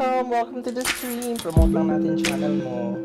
welcome! Welcome to the stream! Promote lang natin channel mo.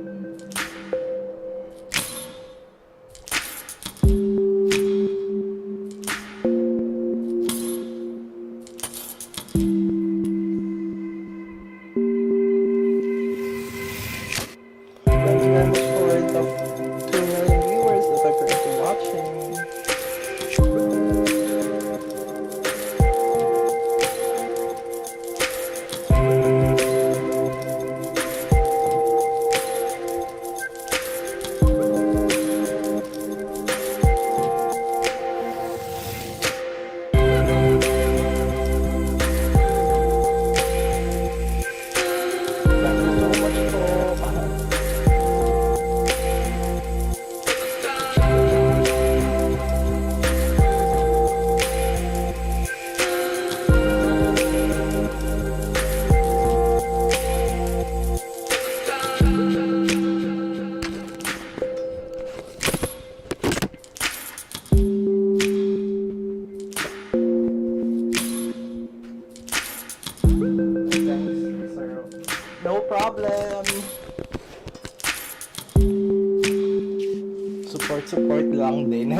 Support lang din.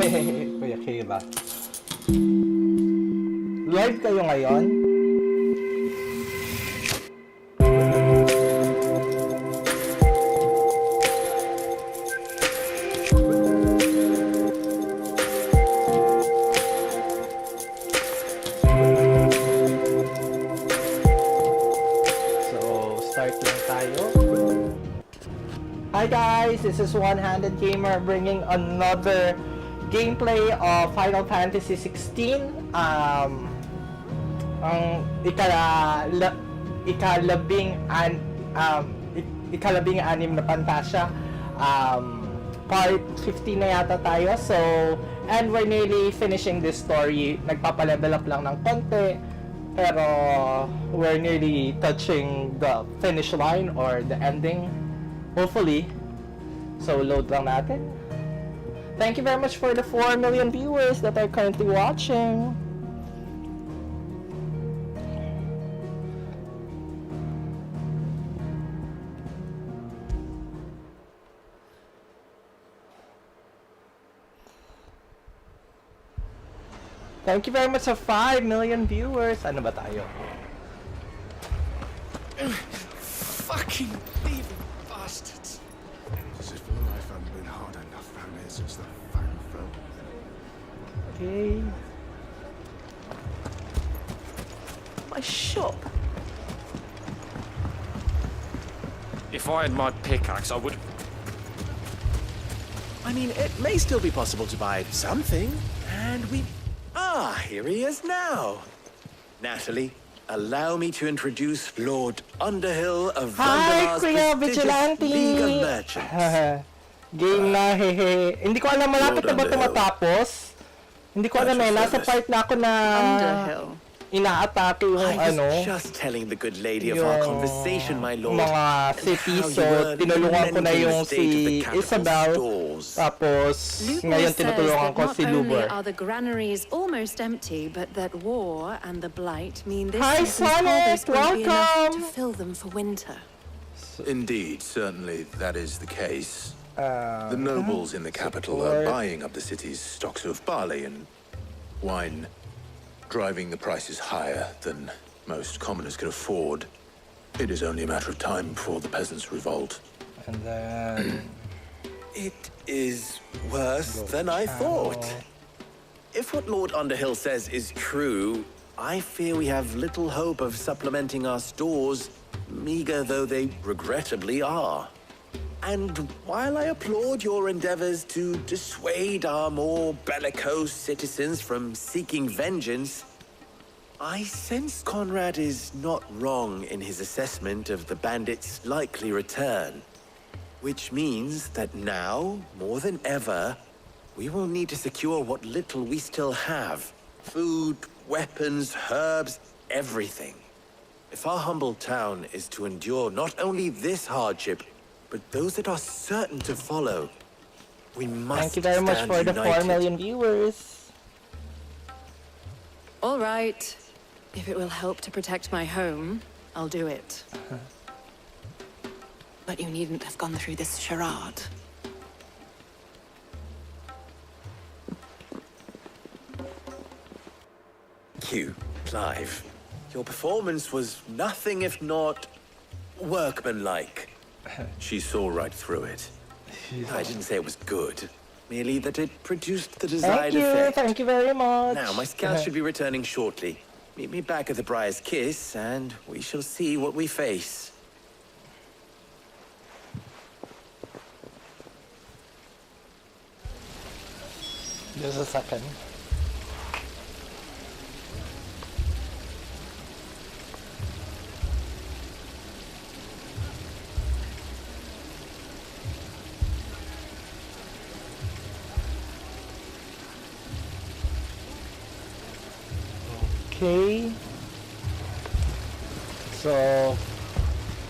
Kuya Kayla. Live kayo ngayon? So, start lang tayo. Hi guys, this is One-Handed Gamer bringing another gameplay of Final Fantasy XVI. Ang ikalabing anim na Pantasya. Part 15 na yata tayo. So, and we're nearly finishing this story. Nagpapalevel up lang ng konti. Pero, we're nearly touching the finish line or the ending. Hopefully. So, load lang natin. Thank you very much for the 4 million viewers that are currently watching. Thank you very much sa 5 million viewers. Ano ba tayo? Fucking thieving bastards. As if life hadn't been hard enough around here since the fire fell. Okay. My shop. If I had my pickaxe, I would. I mean, it may still be possible to buy something, and we... Ah, here he is now. Natalie, allow me to introduce Lord Underhill of Hi, Vandalar's Kuya prestigious Vigilante! League of Merchants. Game na, hehe. Hindi ko alam, malapit na ba ito matapos? Hindi ko alam eh, nasa part na ako na ina-atake yung I was just telling the good lady of our conversation, my lord, mga city, how so you were tinulungan ko na lamenting yung the state of the si capital Isabel, stores. tapos ngayon tinutulungan ko si Luber. Not only are the granaries almost empty, but that war and the blight mean this Hi, season's Sonic! harvest won't be enough Welcome! to fill them for winter. Indeed, certainly that is the case. The nobles in the capital are buying up the city's stocks of barley and wine, driving the prices higher than most commoners can afford. It is only a matter of time before the peasants revolt. And then... It is worse than I thought. If what Lord Underhill says is true, I fear we have little hope of supplementing our stores, meager though they regrettably are. And while I applaud your endeavors to dissuade our more bellicose citizens from seeking vengeance, I sense Conrad is not wrong in his assessment of the bandits' likely return. Which means that now, more than ever, we will need to secure what little we still have. Food, weapons, herbs, everything. If our humble town is to endure not only this hardship, but those that are certain to follow, we must Thank you very much for the 4 million viewers. All right. If it will help to protect my home, I'll do it. But you needn't have gone through this charade. You, Clive. Your performance was nothing if not workmanlike. She saw right through it. I didn't say it was good, merely that it produced the desired effect. Thank you very much. Now, my scouts should be returning shortly. Meet me back at the Briar's Kiss, and we shall see what we face. Just a second. Okay. So,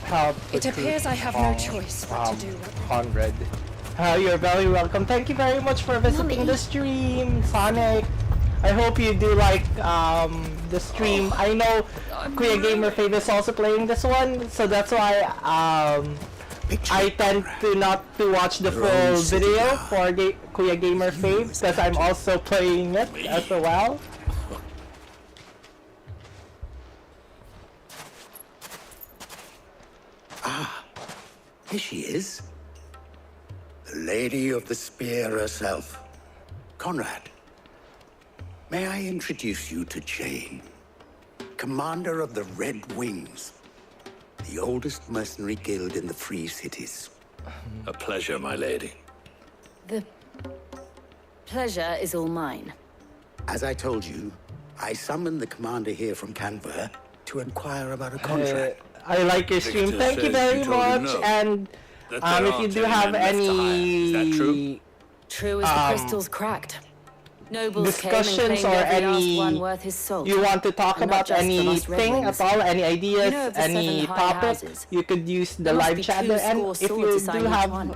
how It appears I have no choice but to do what... Conrad. You're very welcome. Thank you very much for visiting the stream, Sonic. I hope you do like the stream. I know Kuya Gamer Fave is also playing this one, so that's why I tend to not to watch the full video for Kuya Gamer Fave because I'm also playing it as well. Here she is. The Lady of the Spear herself. Conrad, may I introduce you to Jane, commander of the Red Wings, the oldest mercenary guild in the Free Cities. A pleasure, my lady. The pleasure is all mine. As I told you, I summoned the commander here from Canberra to inquire about a contract. I like your stream. Victor Thank you says very you told him much. no. And That there if you aren't do any have men left to hire. Is that any true? True as the crystals cracked. Nobles came and discussions claimed or every last any one worth his salt. you want to talk And not about just from us Red anything Wings. at all, any ideas, You know of the any 7 high topic, houses. you could use the There must live be chat 2 there. And score if swords you aside do each have one. a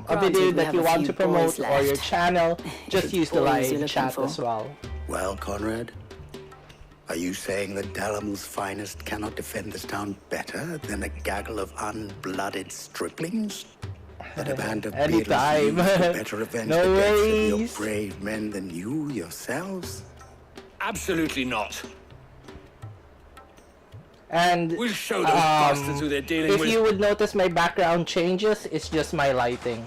Granted, video we that have you a want few to promote boys or your left. channel, just It's use the boys you're live looking chat for. as well. Well, Conrad, are you saying that Dalamil's finest cannot defend this town better than a gaggle of unblooded striplings? That a band of Anytime. beetles to better avenge No the deaths of your worries. brave men than you yourselves? Absolutely not. And We'll show those bastards who they're dealing if with. you would notice my background changes, it's just my lighting.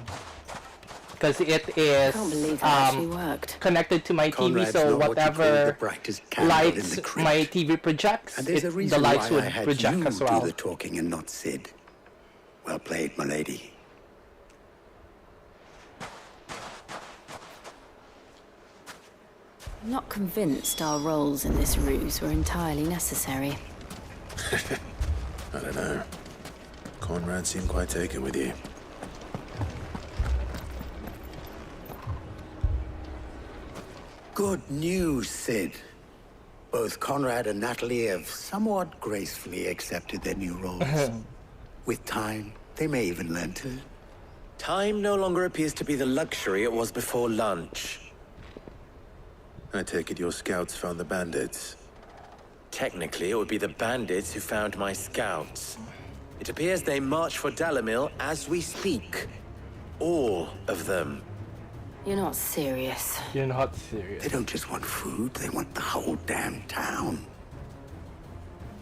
Because it is Can't believe that actually worked. connected to my TV, Conrad's so not what you call the whatever brightest candle in lights the crypt. my TV projects, And there's a the reason lights why would I had project you as well. do the talking and not Sid. Well played, my lady. I'm not convinced our roles in this ruse were entirely necessary. I don't know. Conrad seemed quite taken with you. Good news, Sid. Both Conrad and Natalie have somewhat gracefully accepted their new roles. With time, they may even learn to. Time no longer appears to be the luxury it was before lunch. I take it your scouts found the bandits. Technically, it would be the bandits who found my scouts. It appears they march for Dalamil as we speak. All of them. You're not serious. You're not serious. They don't just want food, they want the whole damn town.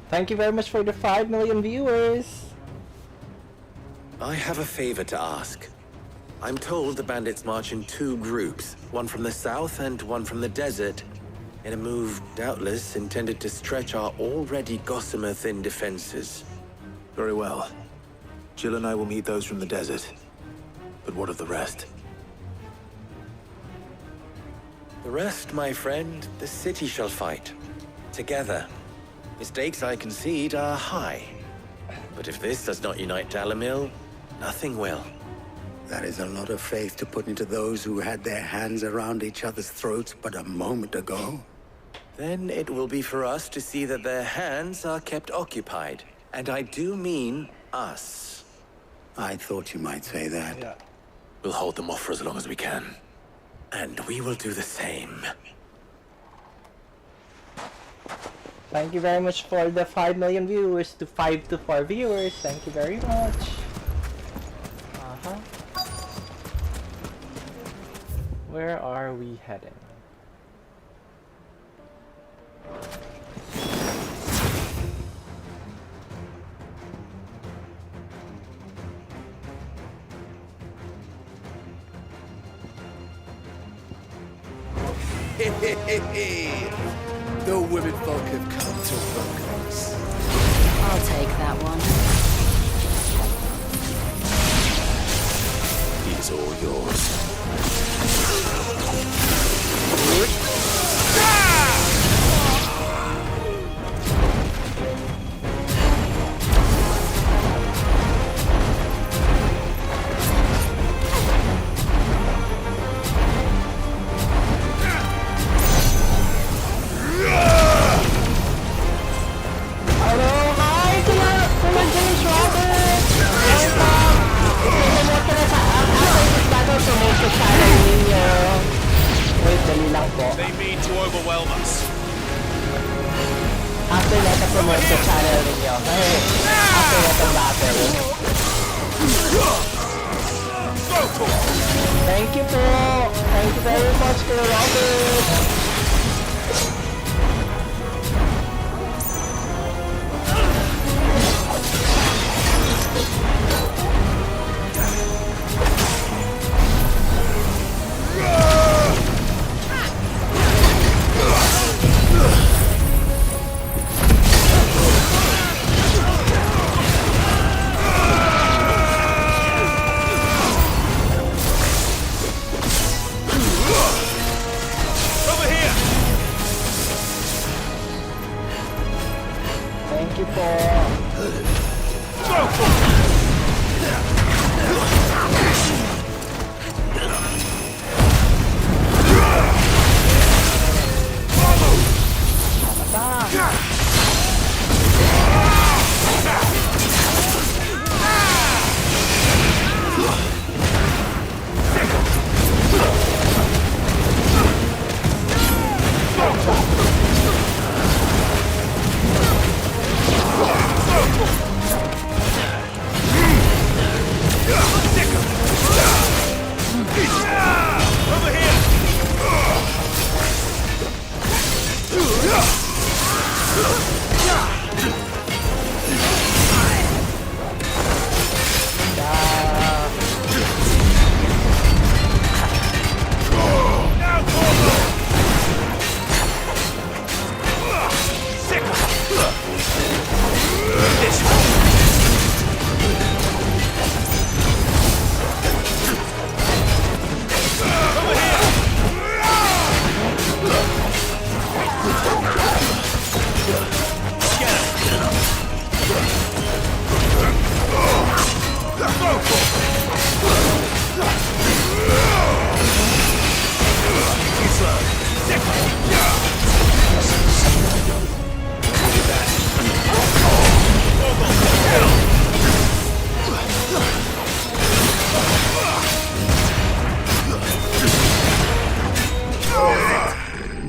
Thank you very much for the 5 million viewers. I have a favor to ask. I'm told the bandits march in 2 groups, one from the south and one from the desert, in a move doubtless intended to stretch our already gossamer-thin defenses. Very well. Jill and I will meet those from the desert. But what of the rest? The rest, my friend, the city shall fight. Together. The stakes, I concede, are high. But if this does not unite Dalamil, nothing will. That is a lot of faith to put into those who had their hands around each other's throats but a moment ago. Then it will be for us to see that their hands are kept occupied. And I do mean us. I thought you might say that. Yeah. We'll hold them off for as long as we can. And we will do the same. Thank you very much for the 5 million viewers to 5 to 4 viewers. Thank you very much. Where are we heading? The women folk have come to welcome us. I'll take that one. It is all yours. They mean to overwhelm us. After that, na-promote sa channel ninyo. After that, ang battle. Thank you po! Thank you very much, Kuya Robert! Thank you po.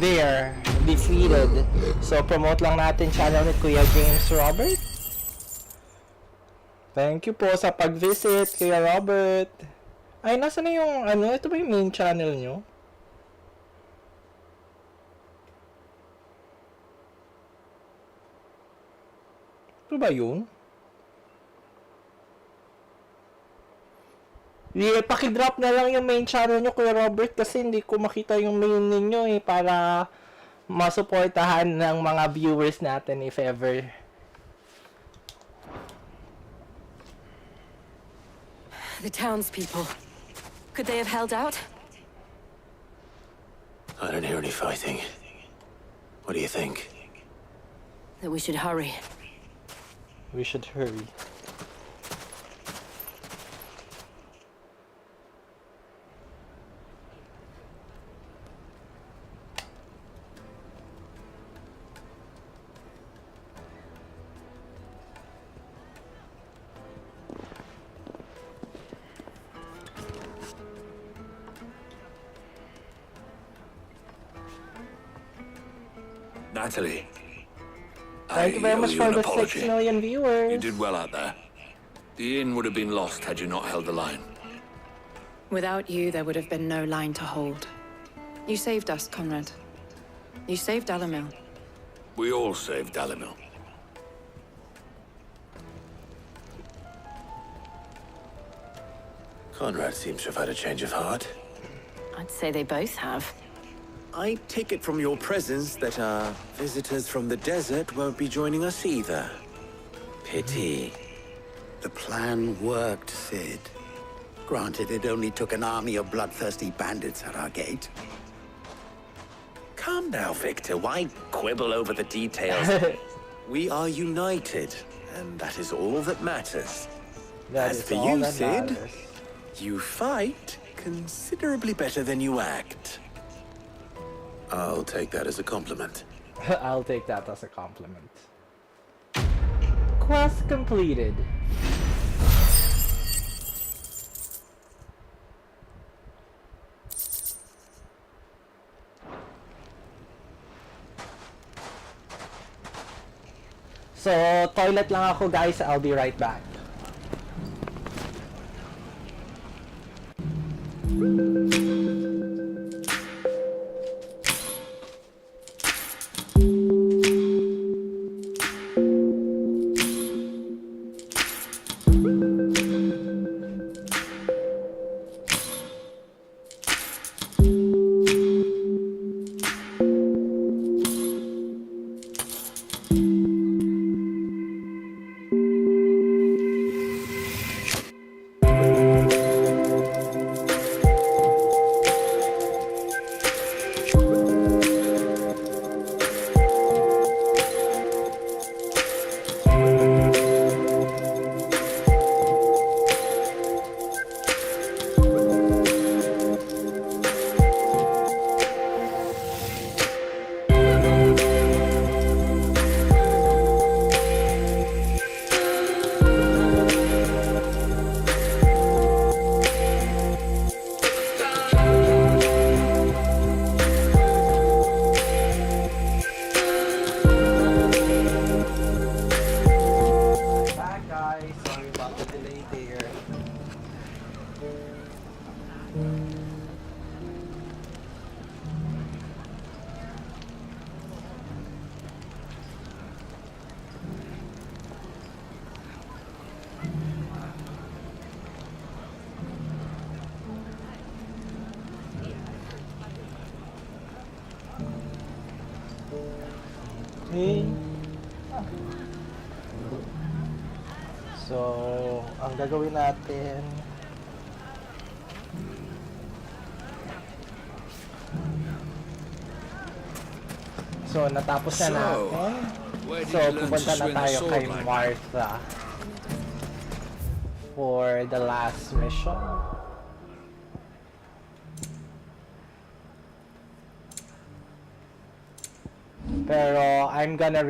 There, defeated. So, promote lang natin channel ni Kuya James Robert. Thank you po sa pag-visit, Kuya Robert. Ay, nasa na yung, ano, ito ba yung main channel nyo? Ito ba yun? Yeah, pakidrop na lang yung main channel nyo, Kuya Robert, kasi hindi ko makita yung main ninyo eh, para masuportahan ng mga viewers natin if ever. The townspeople. Could they have held out? I don't hear any fighting. What do you think? That we should hurry. We should hurry. Natalie, Thank you very much for the 6 million viewers. You did well out there. The inn would have been lost had you not held the line. Without you, there would have been no line to hold. You saved us, Conrad. You saved Alamil. We all saved Alamil. Conrad seems to have had a change of heart. I'd say they both have. I take it from your presence that our visitors from the desert won't be joining us either. Pity. The plan worked, Sid. Granted, it only took an army of bloodthirsty bandits at our gate. Calm now, Victor. Why quibble over the details? We are united, and that is all that matters. As for you, Sid, you fight considerably better than you act. I'll take that as a compliment. I'll take that as a compliment. Quest completed. So, toilet lang ako guys. I'll be right back. Okay. So, ang gagawin natin, so natapos na natin. So, pupunta na tayo kay Martha for the last mission. Pero I'm gonna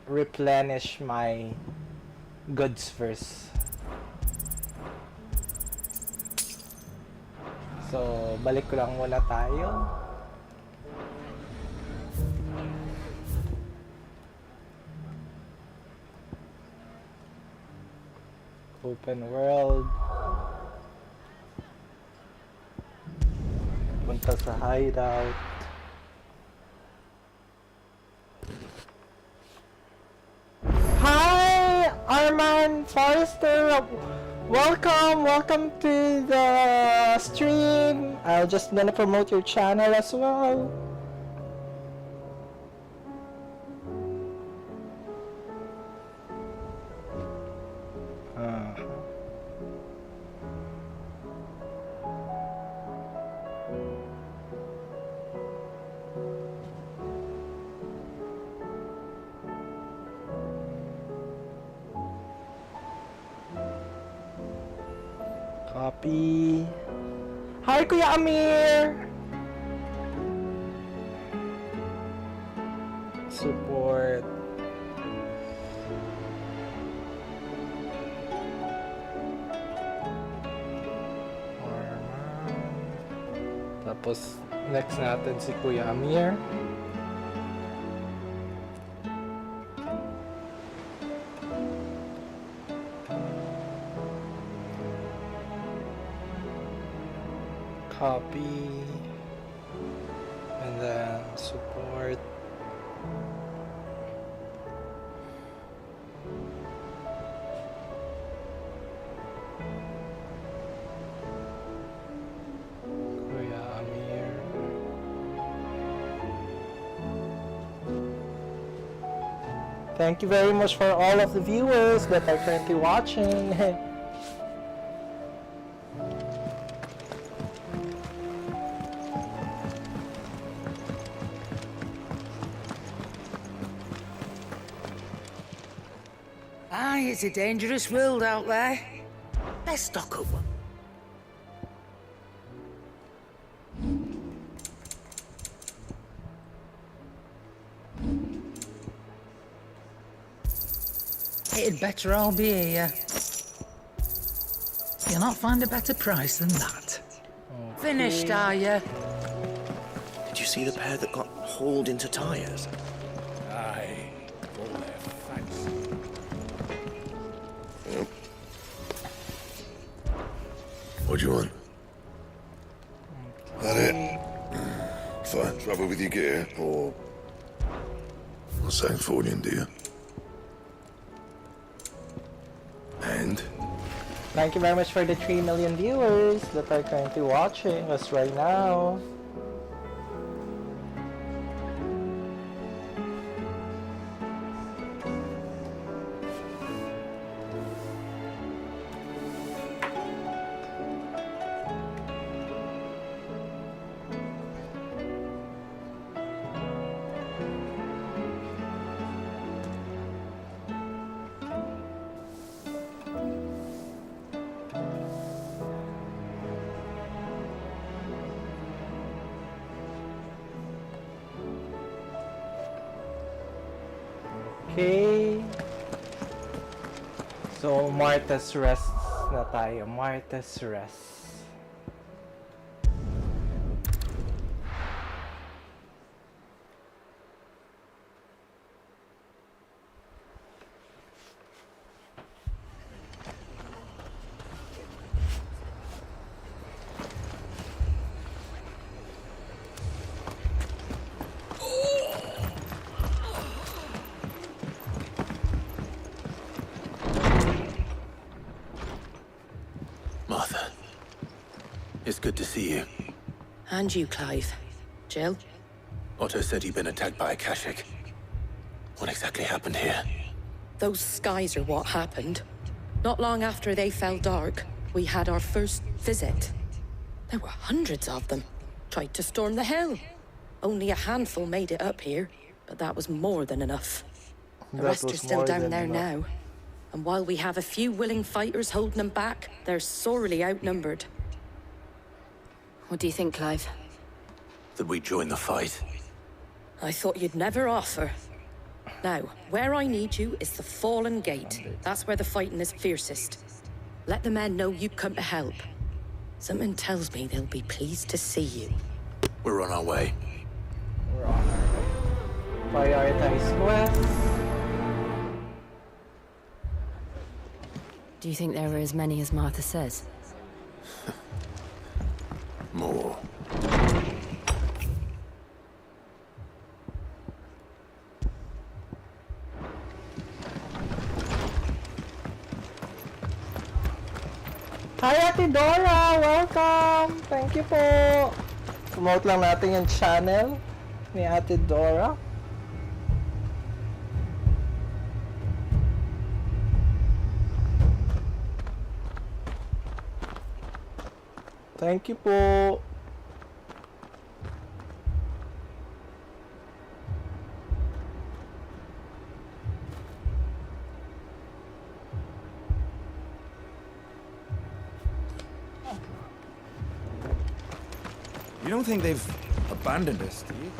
replenish my goods first. So, balik ko lang muna tayo. Open world. Punta sa hideout. Hi, Arman Forrester. Welcome to the stream. I'll just gonna promote your channel as well. Copy. Hi, Kuya Amir! Support. Tapos, next natin si Kuya Amir. Copy. And then support. Kuya Amir. Thank you very much for all of the viewers that are currently watching. Aye, it's a dangerous world out there. Let's stock up. It'd better all be here. You'll not find a better price than that. Finished, are you? Did you see the pair that got hauled into tires? Aye, all their fancy. Yep. What do you want? That it? Fine. Trouble with your gear, or something for you, dear. And? Thank you very much for the 3 million viewers that are currently watching us right now. Okay. So, Martha's Rest na tayo. Martha's Rest. Martha, it's good to see you. And you, Clive. Jill? Otto said he'd been attacked by a Kashik. What exactly happened here? Those skies are what happened. Not long after they fell dark, we had our first visit. There were hundreds of them. Tried to storm the hill. Only a handful made it up here, but that was more than enough. The rest are still down there now. And while we have a few willing fighters holding them back, they're sorely outnumbered. What do you think, Clive? That we join the fight? I thought you'd never offer. Now, where I need you is the Fallen Gate. That's where the fighting is fiercest. Let the men know you come to help. Something tells me they'll be pleased to see you. We're on our way. We're on our way. Prioritize quest. Do you think there are as many as Martha says? More. Hi, Ate Dora! Welcome! Thank you po! Promote lang natin yung channel ni Ate Dora. Thank you po! You don't think they've abandoned us, do you?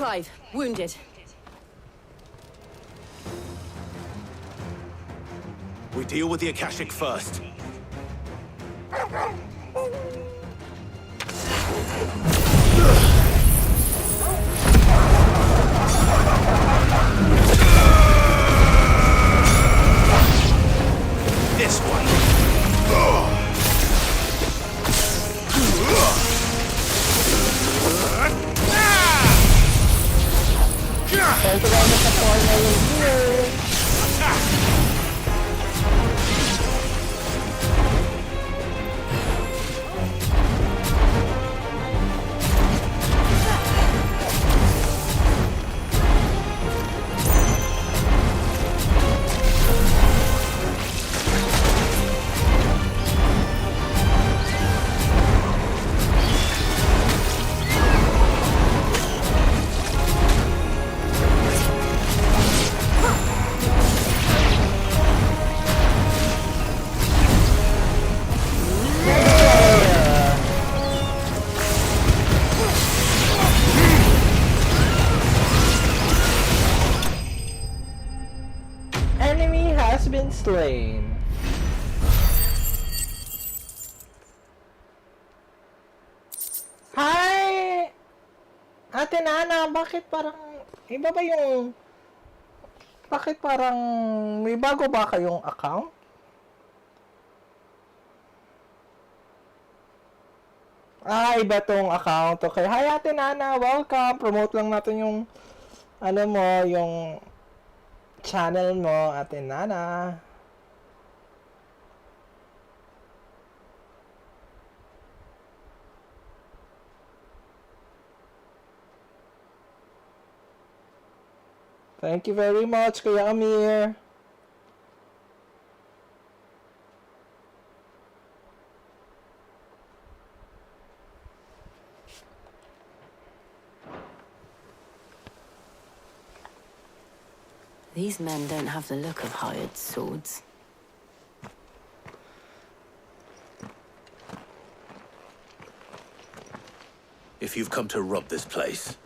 Clive, wounded. We deal with the Akashic first. This one. Thank you very much for here. Enemy has been slain. Hi! Ate Nana, bakit parang iba ba yung bakit parang may bago ba kayong account? Iba tong account. Okay. Hi Ate Nana, welcome. Promote lang natin yung ano mo, yung channel mo, Ate Nana. Thank you very much, Kuya Amir. These men don't have the look of hired swords. If you've come to rob this place,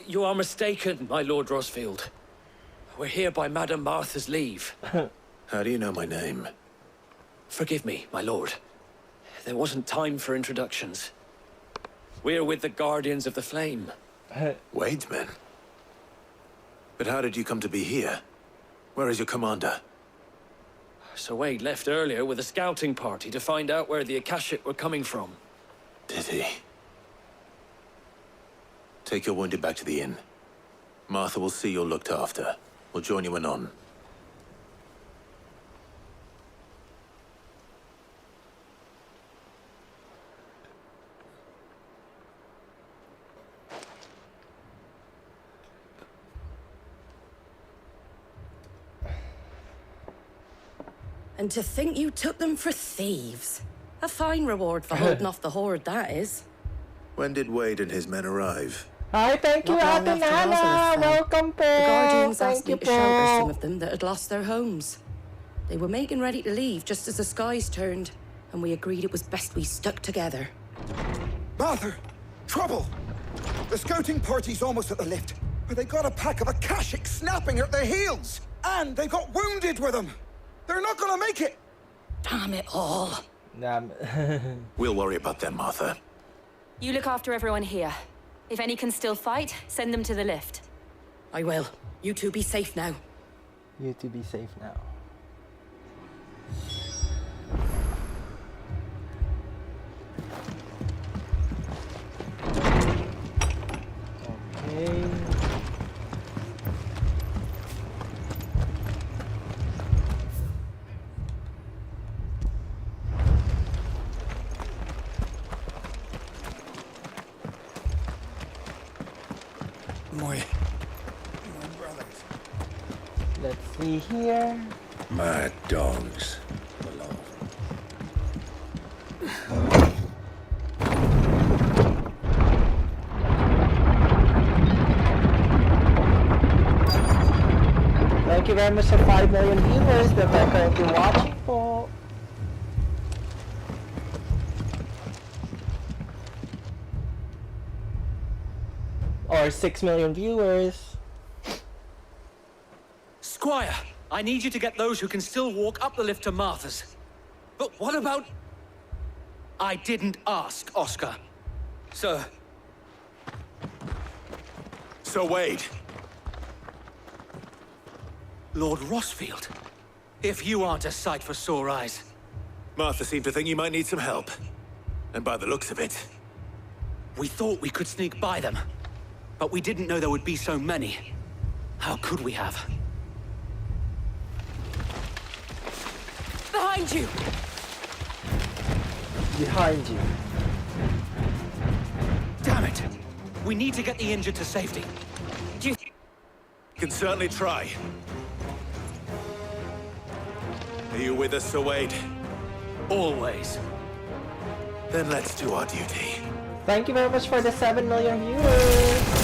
You are mistaken, my Lord Rosfield. We're here by Madame Martha's leave. how do you know my name? Forgive me, my lord. There wasn't time for introductions. We're with the Guardians of the Flame. Wade's men? But how did you come to be here? Where is your commander? Sir Wade left earlier with a scouting party to find out where the Akashic were coming from. Did he? Take your wounded back to the inn. Martha will see you're looked after. We'll join you anon. And to think you took them for thieves. A fine reward for holding off the horde, that is. When did Wade and his men arrive? Hi, thank you, Not long Ate after Nana. Rosalind fell. Welcome po. The Guardians asked Thank me you to shelter some po. of them that had lost their homes. They were making ready to leave just as the skies turned, and we agreed it was best we stuck together. Martha! Trouble! The scouting party's almost at the lift, but they got a pack of Akashic snapping at their heels! And they got wounded with them! They're not gonna make it! Damn it all. We'll worry about them, Martha. You look after everyone here. If any can still fight, send them to the lift. I will. You two be safe now. You to be safe now. Okay. My brothers. Let's see here. Mad dogs. Thank you very much sa 5 million viewers that are currently watching po. for 6 million viewers. Squire, I need you to get those who can still walk up the lift to Martha's. But what about... I didn't ask, Oscar. Sir. So Wade. Lord Rossfield. If you aren't a sight for sore eyes. Martha seemed to think you might need some help. And by the looks of it... We thought we could sneak by them. But we didn't know there would be so many. How could we have? Behind you! Behind you. Damn it! We need to get the injured to safety. You can certainly try. Are you with us, Sir Wade? Always. Then let's do our duty. Thank you very much for the 7 million viewers.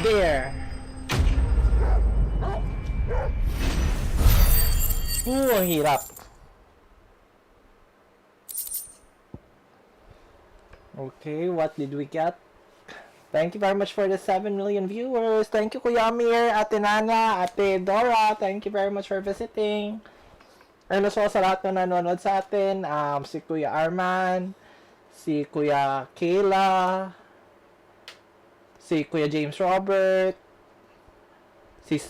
There. Ang hirap. Okay, what did we get? Thank you very much for the 7 million viewers. Thank you, Kuya Amir, Ate Nana, Ate Dora. Thank you very much for visiting. Ano so sa lahat na nanonood sa atin, si Kuya Arman, si Kuya Kayla, si Kuya James Robert, si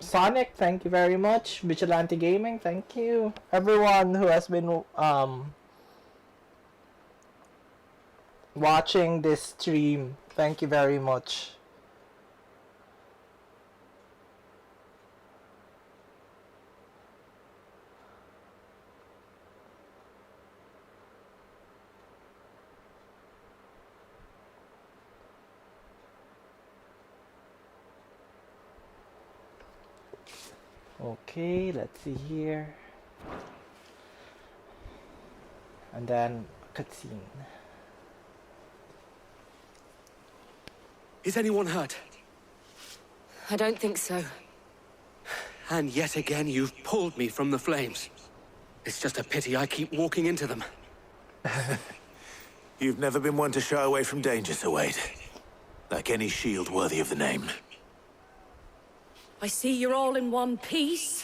Sonic, thank you very much. Vigilante Gaming, thank you. Everyone who has been watching this stream, thank you very much. Okay, let's see here. And then cutscene. Is anyone hurt? I don't think so. And yet again, you've pulled me from the flames. It's just a pity I keep walking into them. You've never been one to shy away from danger, Sir Wade. Like any shield worthy of the name. I see you're all in one piece.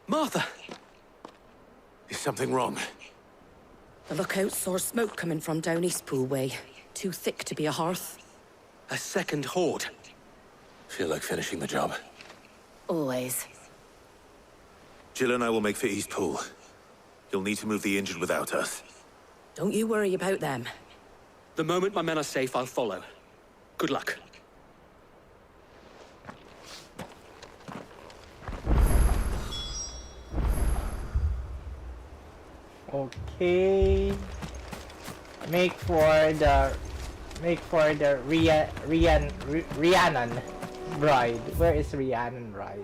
Martha! Is something wrong? The lookout saw smoke coming from down East Pool Way. Too thick to be a hearth. A second horde. Feel like finishing the job. Always. Jill and I will make for East Pool. You'll need to move the injured without us. Don't you worry about them. The moment my men are safe, I'll follow. Good luck. Okay. Make for the Rhiannon bride. Where is Rhiannon bride?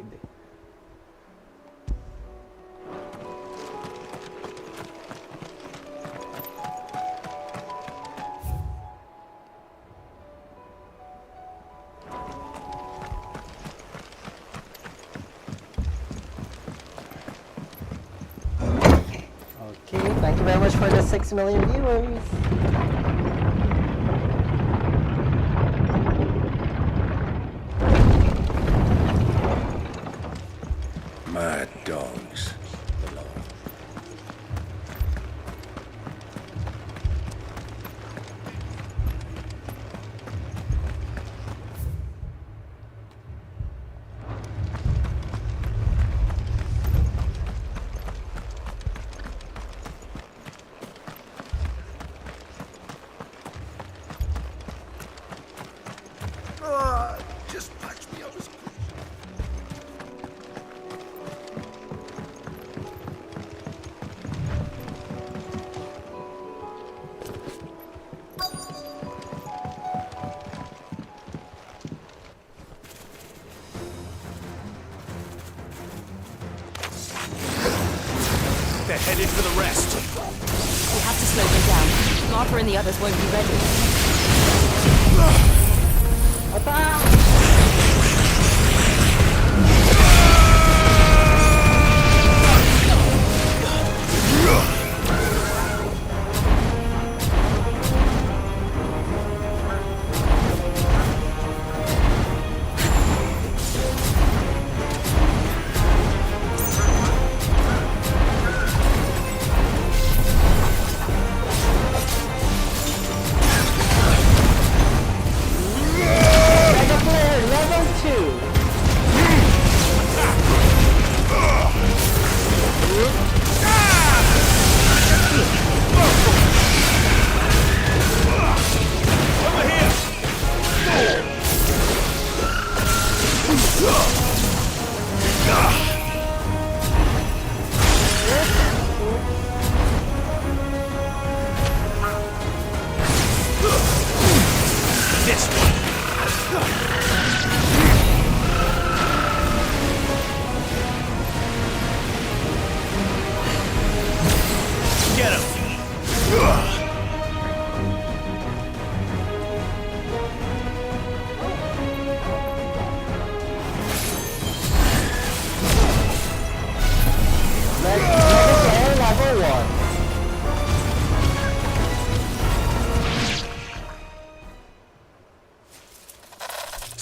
Okay, thank you very much for the 6 million viewers. Mad dogs. Just patch me up as They're headed for the rest. We have to slow them down. Martha and the others won't be ready.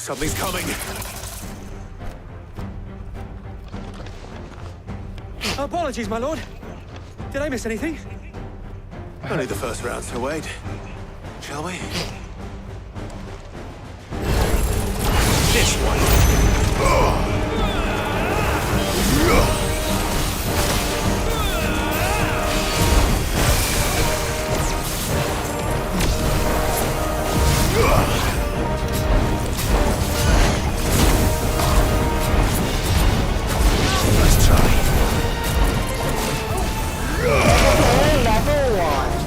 Something's coming. Apologies, my lord. Did I miss anything? Only the first round, so wait. Shall we? This one. Let's try. Level 1.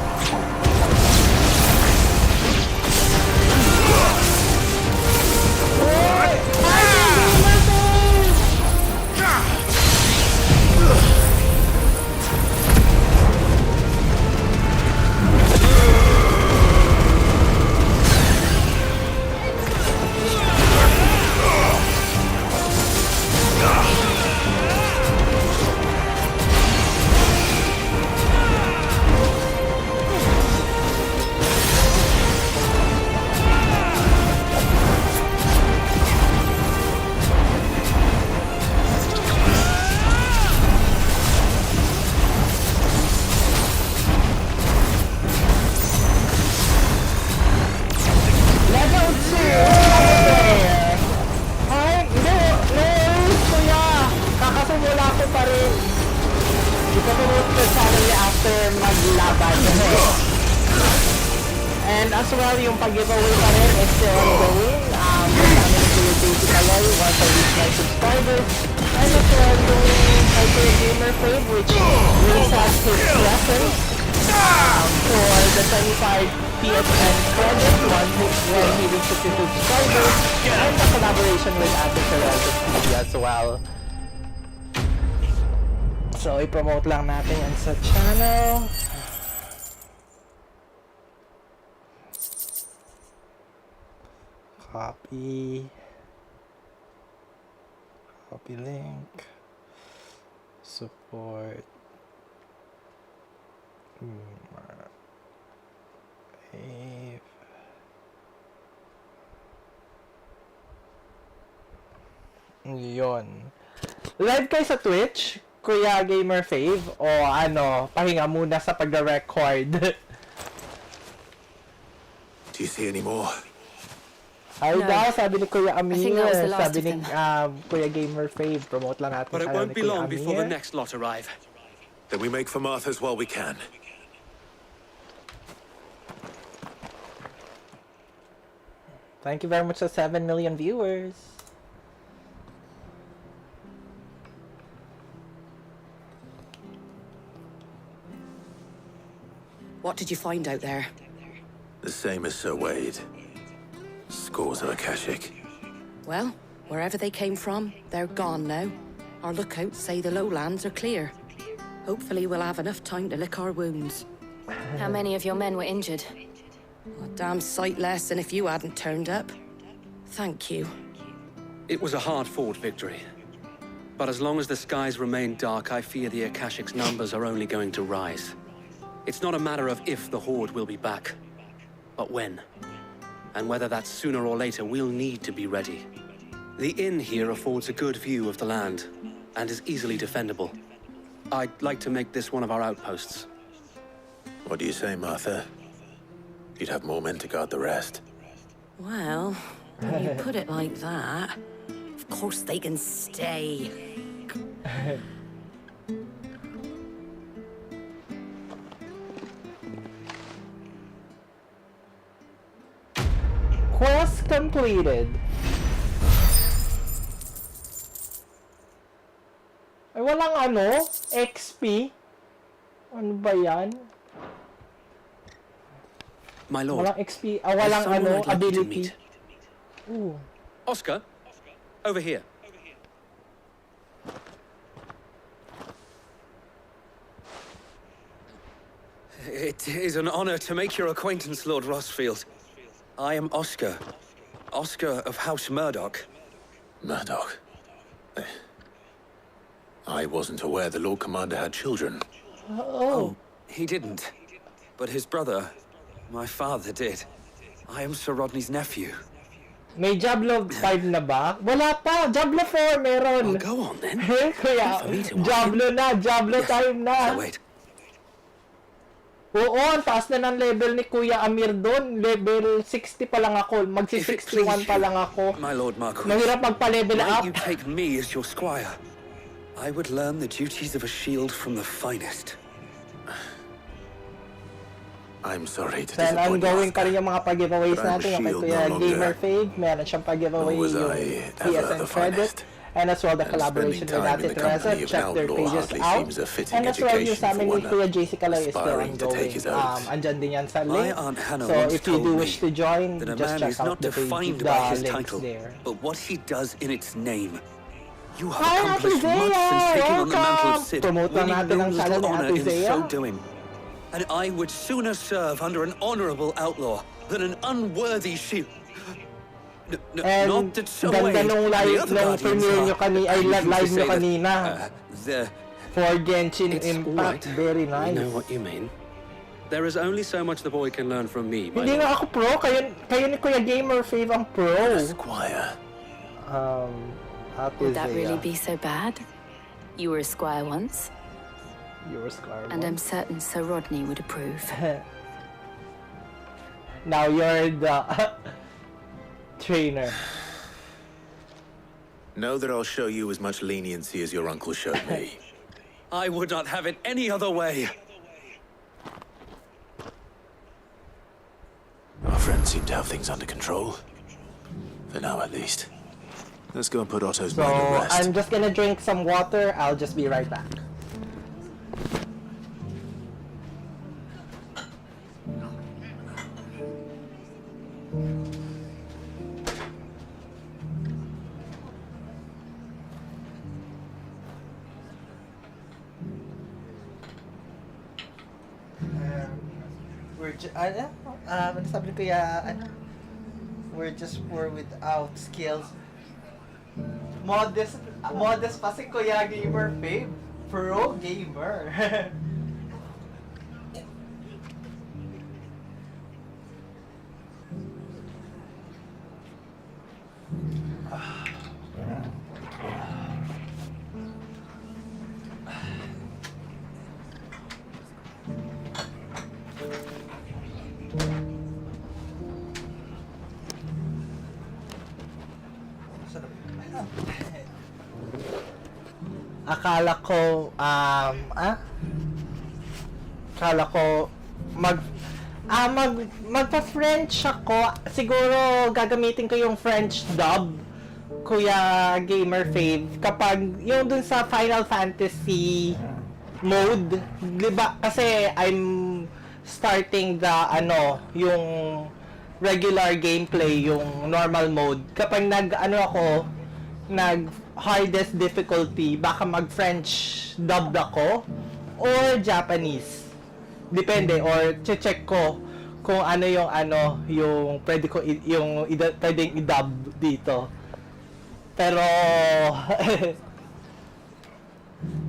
And as well, yung pag-giveaway pa rin is still ongoing. Basically, once I reach my subscribers. And as well, yung Hyper Gamer Fave, which resets his presence for the 25 PSN credit when he reaches his subscribers. And the collaboration with Ate Ferrell TV as well. So, i-promote lang natin yan sa channel. Copy link, support, yun. Live kayo sa Twitch, Kuya Gamer Fave, o ano, pahinga muna sa pag-record. Do you see any more? Ay No. daw, sabi ni Kuya I think that was the Amir, last sabi of ni them. Kuya Gamer Fave, promote lang natin But it channel won't ni be Kuya long before the Amir. next lot arrive. Then we make for Martha's while we can. Thank you very much sa 7 million viewers. What did you find out there? The same as Sir Wade. Scores of Akashic. Well, wherever they came from, they're gone now. Our lookouts say the lowlands are clear. Hopefully we'll have enough time to lick our wounds. How many of your men were injured? A damn sight less than if you hadn't turned up. Thank you. It was a hard-fought victory. But as long as the skies remain dark, I fear the Akashic's numbers are only going to rise. It's not a matter of if the Horde will be back, but when. And whether that's sooner or later, we'll need to be ready. The inn here affords a good view of the land, and is easily defendable. I'd like to make this one of our outposts. What do you say, Martha? You'd have more men to guard the rest. Well, when you put it like that, of course they can stay. Quest completed. Ay, walang ano? XP? Ano ba yan? My lord, Walang XP, walang someone ano, I'd like you to ability. meet. Ooh. Oscar, over here. It is an honor to make your acquaintance, Lord Rossfield. I am Oscar. Oscar of House Murdoch. Murdoch? I wasn't aware the Lord Commander had children. Oh. He didn't. But his brother, my father, did. I am Sir Rodney's nephew. May Diablo 5 na ba? Wala pa! Diablo 4 meron! Go on then. Kuya, Diablo na! Diablo time na! So wait. Oo, ang taas na ng level ni Kuya Amir doon. Level 60 pa lang ako. Magsi-61 pa lang ako. My Lord Marquis, Mahirap magpa-level up. might you take me as your squire? I would learn the duties of a shield from the finest. I'm sorry to Then disappoint you, ongoing pa rin Oscar. yung mga pag-giveaways But I'm natin. Yung kay Shield Kuya no longer. Gamer Fave, meron siyang pag-giveaway Nor was yung I ever PSN the credit. finest. And as well, the And collaboration spending with time in Ate the Teresa. company of Check an their outlaw pages hardly out. seems a fitting And as well, yung education sa amin for ni one Kuya JC Calay is still aspiring to take ongoing. his oath. Andyan din yan sa My link. Aunt Hannah So once if you do told wish me to join, that a just man check is out not the defined the by his links title, there. but what he does in its name. You have Hi, Ate accomplished much Zea! since taking on the mantle of Welcome! Cid, Promote na winning natin no ang channel little ni honor Ate in Zea. so doing. And I would sooner serve under an honorable outlaw than an unworthy shield. And Not that so ganda nung the live, other nung guardians premiere are- nyo I'm live used to nyo say that, kanina. the For Genshin It's all Impact, right. very I nice. know what you mean. There is only so much the boy can learn from me, my Hindi lord. nga ako pro, kayo ni Kuya Gamer Fave ang pro. Squire. Ate Would that really Zea. be so bad? You were a squire once, You were Scar and I'm once. certain Sir Rodney would approve. Now you're the trainer. Know that I'll show you as much leniency as your uncle showed me. I would not have it any other way. Our friends seem to have things under control. For now, at least. Let's go and put Otto's So, mind at rest. I'm just gonna drink some water. I'll just be right back. Ano sabi ko we're just poor without skills. Modest pa si Kuya Gamer Fave. Pro gamer. Akala ko magpa-French ako. Siguro gagamitin ko yung French dub, Kuya Gamer Fave, kapag yung dun sa Final Fantasy mode, 'di ba? Kasi I'm starting the yung regular gameplay, yung normal mode. Kapag nag hardest difficulty, baka mag-French dubbed ako or Japanese. Depende, or check ko kung yung pwede ko pwedeng i-dub dito. Pero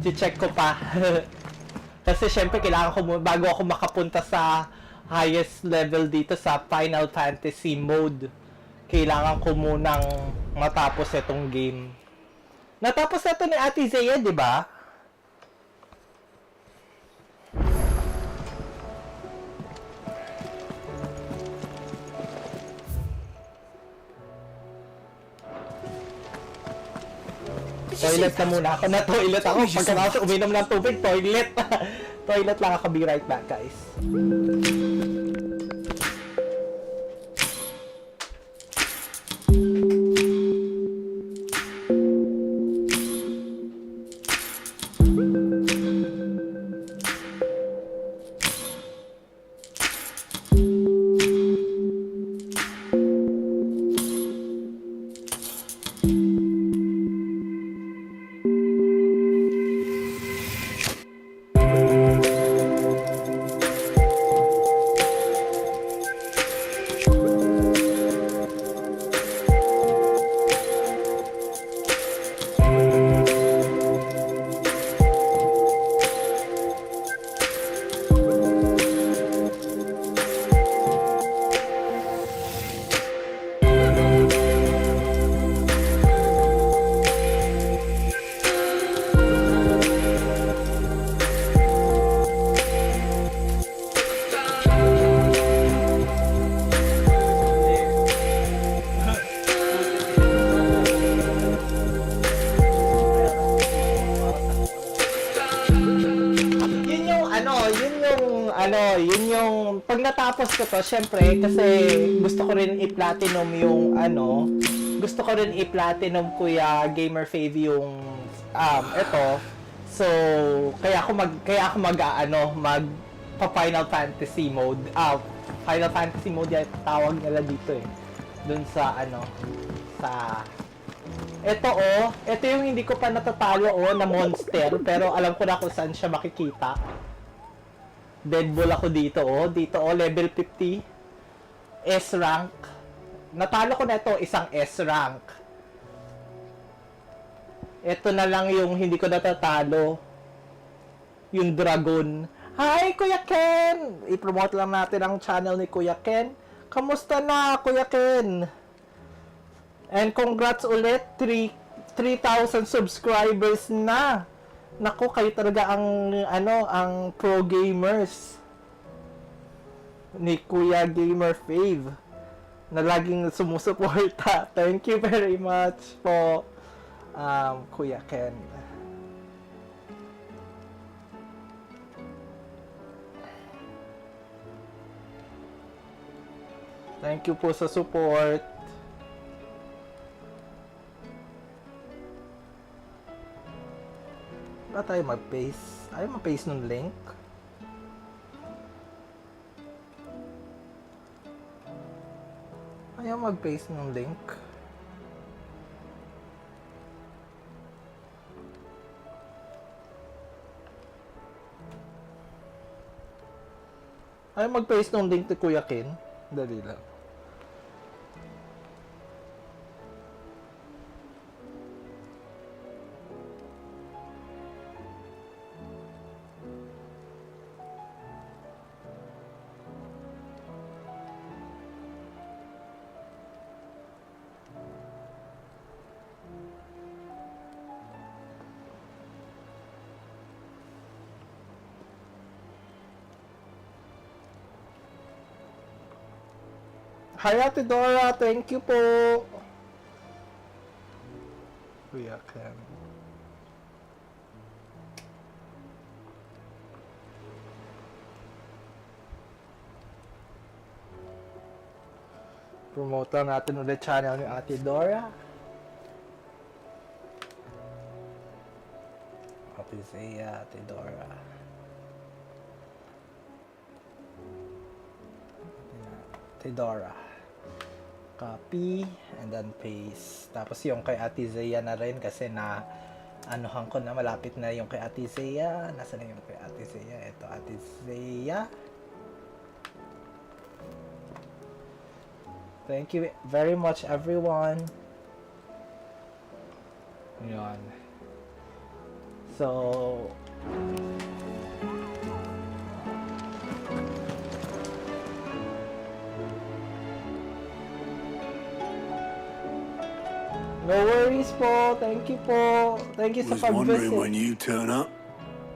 check ko pa. Kasi syempre kailangan ko bago ako makapunta sa highest level dito sa Final Fantasy mode, kailangan ko munang matapos itong game. Natapos na to ni Ate Zea, di ba? Toilet na muna ako. Na-toilet ako. Pagkatapos uminom ng tubig, toilet. Toilet lang ako. Be right back, guys. pag natapos ko to, syempre, kasi gusto ko rin i-platinum yung gusto ko rin i-platinum Kuya Gamer Fave yung ito. So, kaya ako mag Final Fantasy mode. Final Fantasy mode yung tawag nila dito eh. Dun sa ito yung hindi ko pa natatalo na monster, pero alam ko na kung saan siya makikita. Deadball ako dito level 50. S rank. Natalo ko na ito, isang S rank. Ito na lang yung hindi ko natatalo. Yung dragon. Hi, Kuya Ken! I-promote lang natin ang channel ni Kuya Ken. Kamusta na, Kuya Ken? And congrats ulit, 3,000 subscribers na. Naku, kayo talaga ang pro gamers ni Kuya Gamer Fave na laging sumusuporta. Thank you very much po, Kuya Ken. Thank you po sa support. Ba tayo mag-paste? Ayaw mag-paste ng link. Ayaw mag-paste ng link. Ayaw mag-paste ng link ni Kuya Ken. Dali lang. Hi, Ate Dora. Thank you po. Kuya Ken. Promote lang natin ulit channel ni Ate Dora. Ate Zia, Ate Dora. Ate Dora. Copy and then paste. Tapos yung kay Ate Zia na rin kasi na anuhan ko na malapit na yung kay Ate Zia. Nasaan na yung kay Ate Zia? Ito, Ate Zia. Thank you very much, everyone. Yan. So, no worries po. Thank you po. Thank you sa was wondering pag-visit. when you turn up.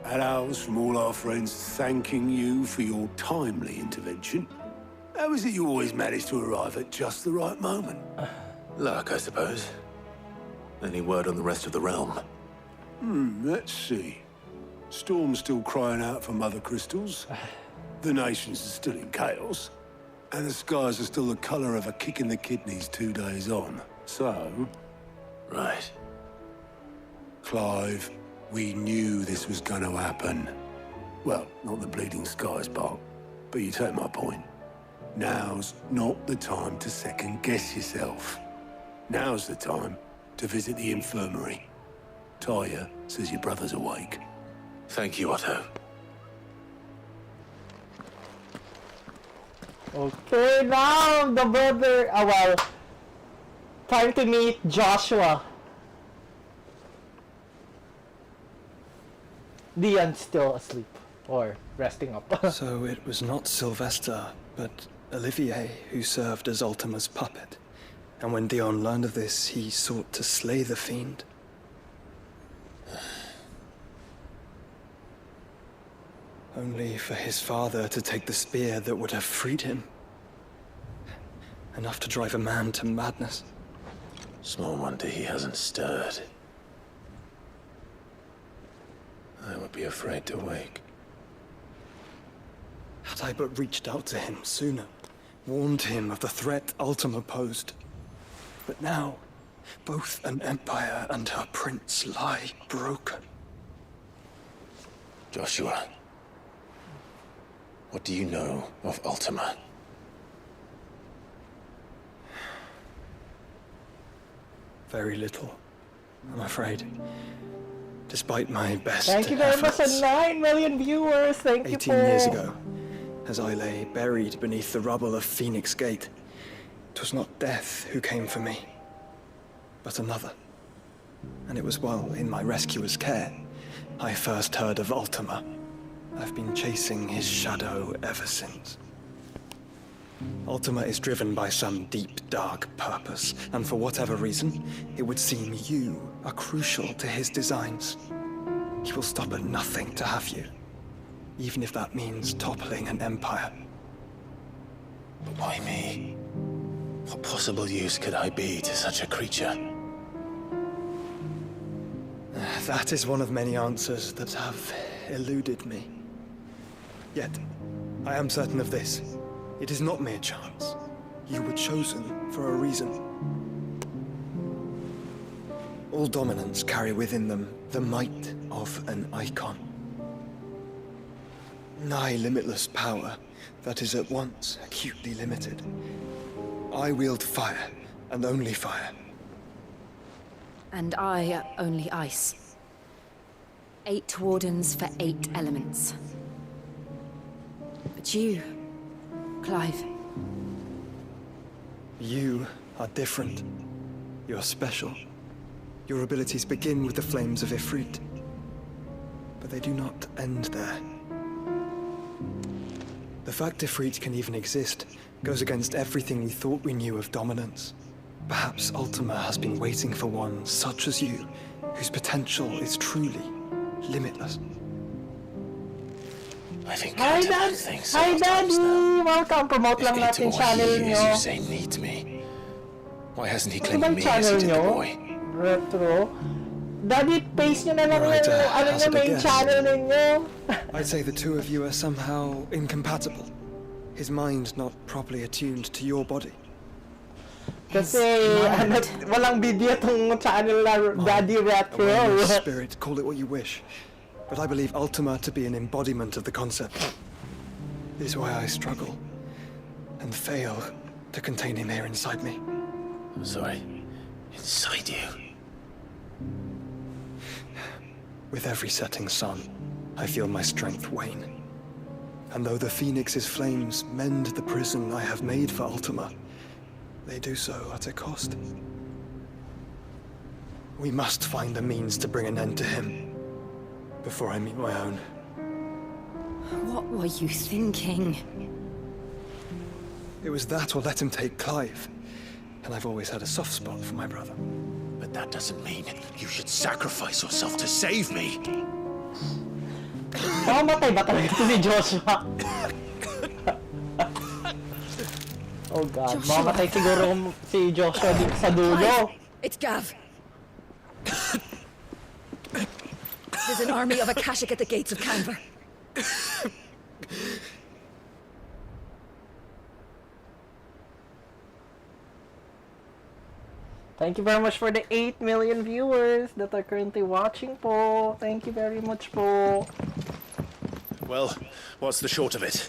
Hellos from all our friends thanking you for your timely intervention. How is it you always manage to arrive at just the right moment? Luck, I suppose. Any word on the rest of the realm? Let's see. Storm's still crying out for mother crystals. The nations are still in chaos. And the skies are still the color of a kick in the kidneys 2 days on. So... Right. Clive, we knew this was going to happen. Well, not the bleeding skies part, but you take my point. Now's not the time to second-guess yourself. Now's the time to visit the infirmary. Taya says your brother's awake. Thank you, Otto. Okay, now the brother. Well, time to meet Joshua. Dion's still asleep or resting up. So it was not Sylvester, but Olivier who served as Ultima's puppet. And when Dion learned of this, he sought to slay the fiend. Only for his father to take the spear that would have freed him. Enough to drive a man to madness. Small wonder he hasn't stirred. I would be afraid to wake. Had I but reached out to him sooner, warned him of the threat Ultima posed. But now, both an empire and her prince lie broken. Joshua, what do you know of Ultima? Very little, I'm afraid. Despite my best Thank you very much for 9 million viewers. Thank you 18 years ago, as I lay buried beneath the rubble of Phoenix Gate, 'twas not death who came for me, but another. And it was while in my rescuer's care I first heard of Ultima. I've been chasing his shadow ever since. Ultima is driven by some deep, dark purpose, and for whatever reason, it would seem you are crucial to his designs. He will stop at nothing to have you, even if that means toppling an empire. But why me? What possible use could I be to such a creature? That is one of many answers that have eluded me. Yet, I am certain of this. It is not mere chance. You were chosen for a reason. All dominants carry within them the might of an icon. Nigh limitless power that is at once acutely limited. I wield fire, and only fire. And I only ice. 8 wardens for 8 elements. But you, Clive. You are different. You're special. Your abilities begin with the flames of Ifrit. But they do not end there. The fact Ifrit can even exist goes against everything we thought we knew of dominance. Perhaps Ultima has been waiting for one such as you, whose potential is truly limitless. I think Hi, Dad! Hi, Daddy! Welcome! Promote lang natin channel nyo. You say needs me. Why hasn't he Ano claimed ba me as channel he did the nyo? boy? Retro. Daddy, paste nyo na lang Right, yung ano nyo, hazard a main guess. channel ninyo. I'd say the two of you are somehow incompatible. His mind not properly attuned to your body. Kasi ano, walang video tong channel na Daddy Retro. Awareness, spirit, call it what you wish. But I believe Ultima to be an embodiment of the concept. This is why I struggle and fail to contain him here inside me. I'm sorry. Inside you? With every setting sun, I feel my strength wane. And though the Phoenix's flames mend the prison I have made for Ultima, they do so at a cost. We must find a means to bring an end to him before I meet my own. What were you thinking? It was that or let him take Clive. And I've always had a soft spot for my brother. But that doesn't mean you should sacrifice yourself to save me. Mamatay ba talaga ito si Joshua? Oh God, mamatay siguro si Joshua dito sa dulo. It's Gav. There's an army of Akashic at the gates of Canver. Thank you very much for the 8 million viewers that are currently watching po. Thank you very much po. Well, what's the short of it?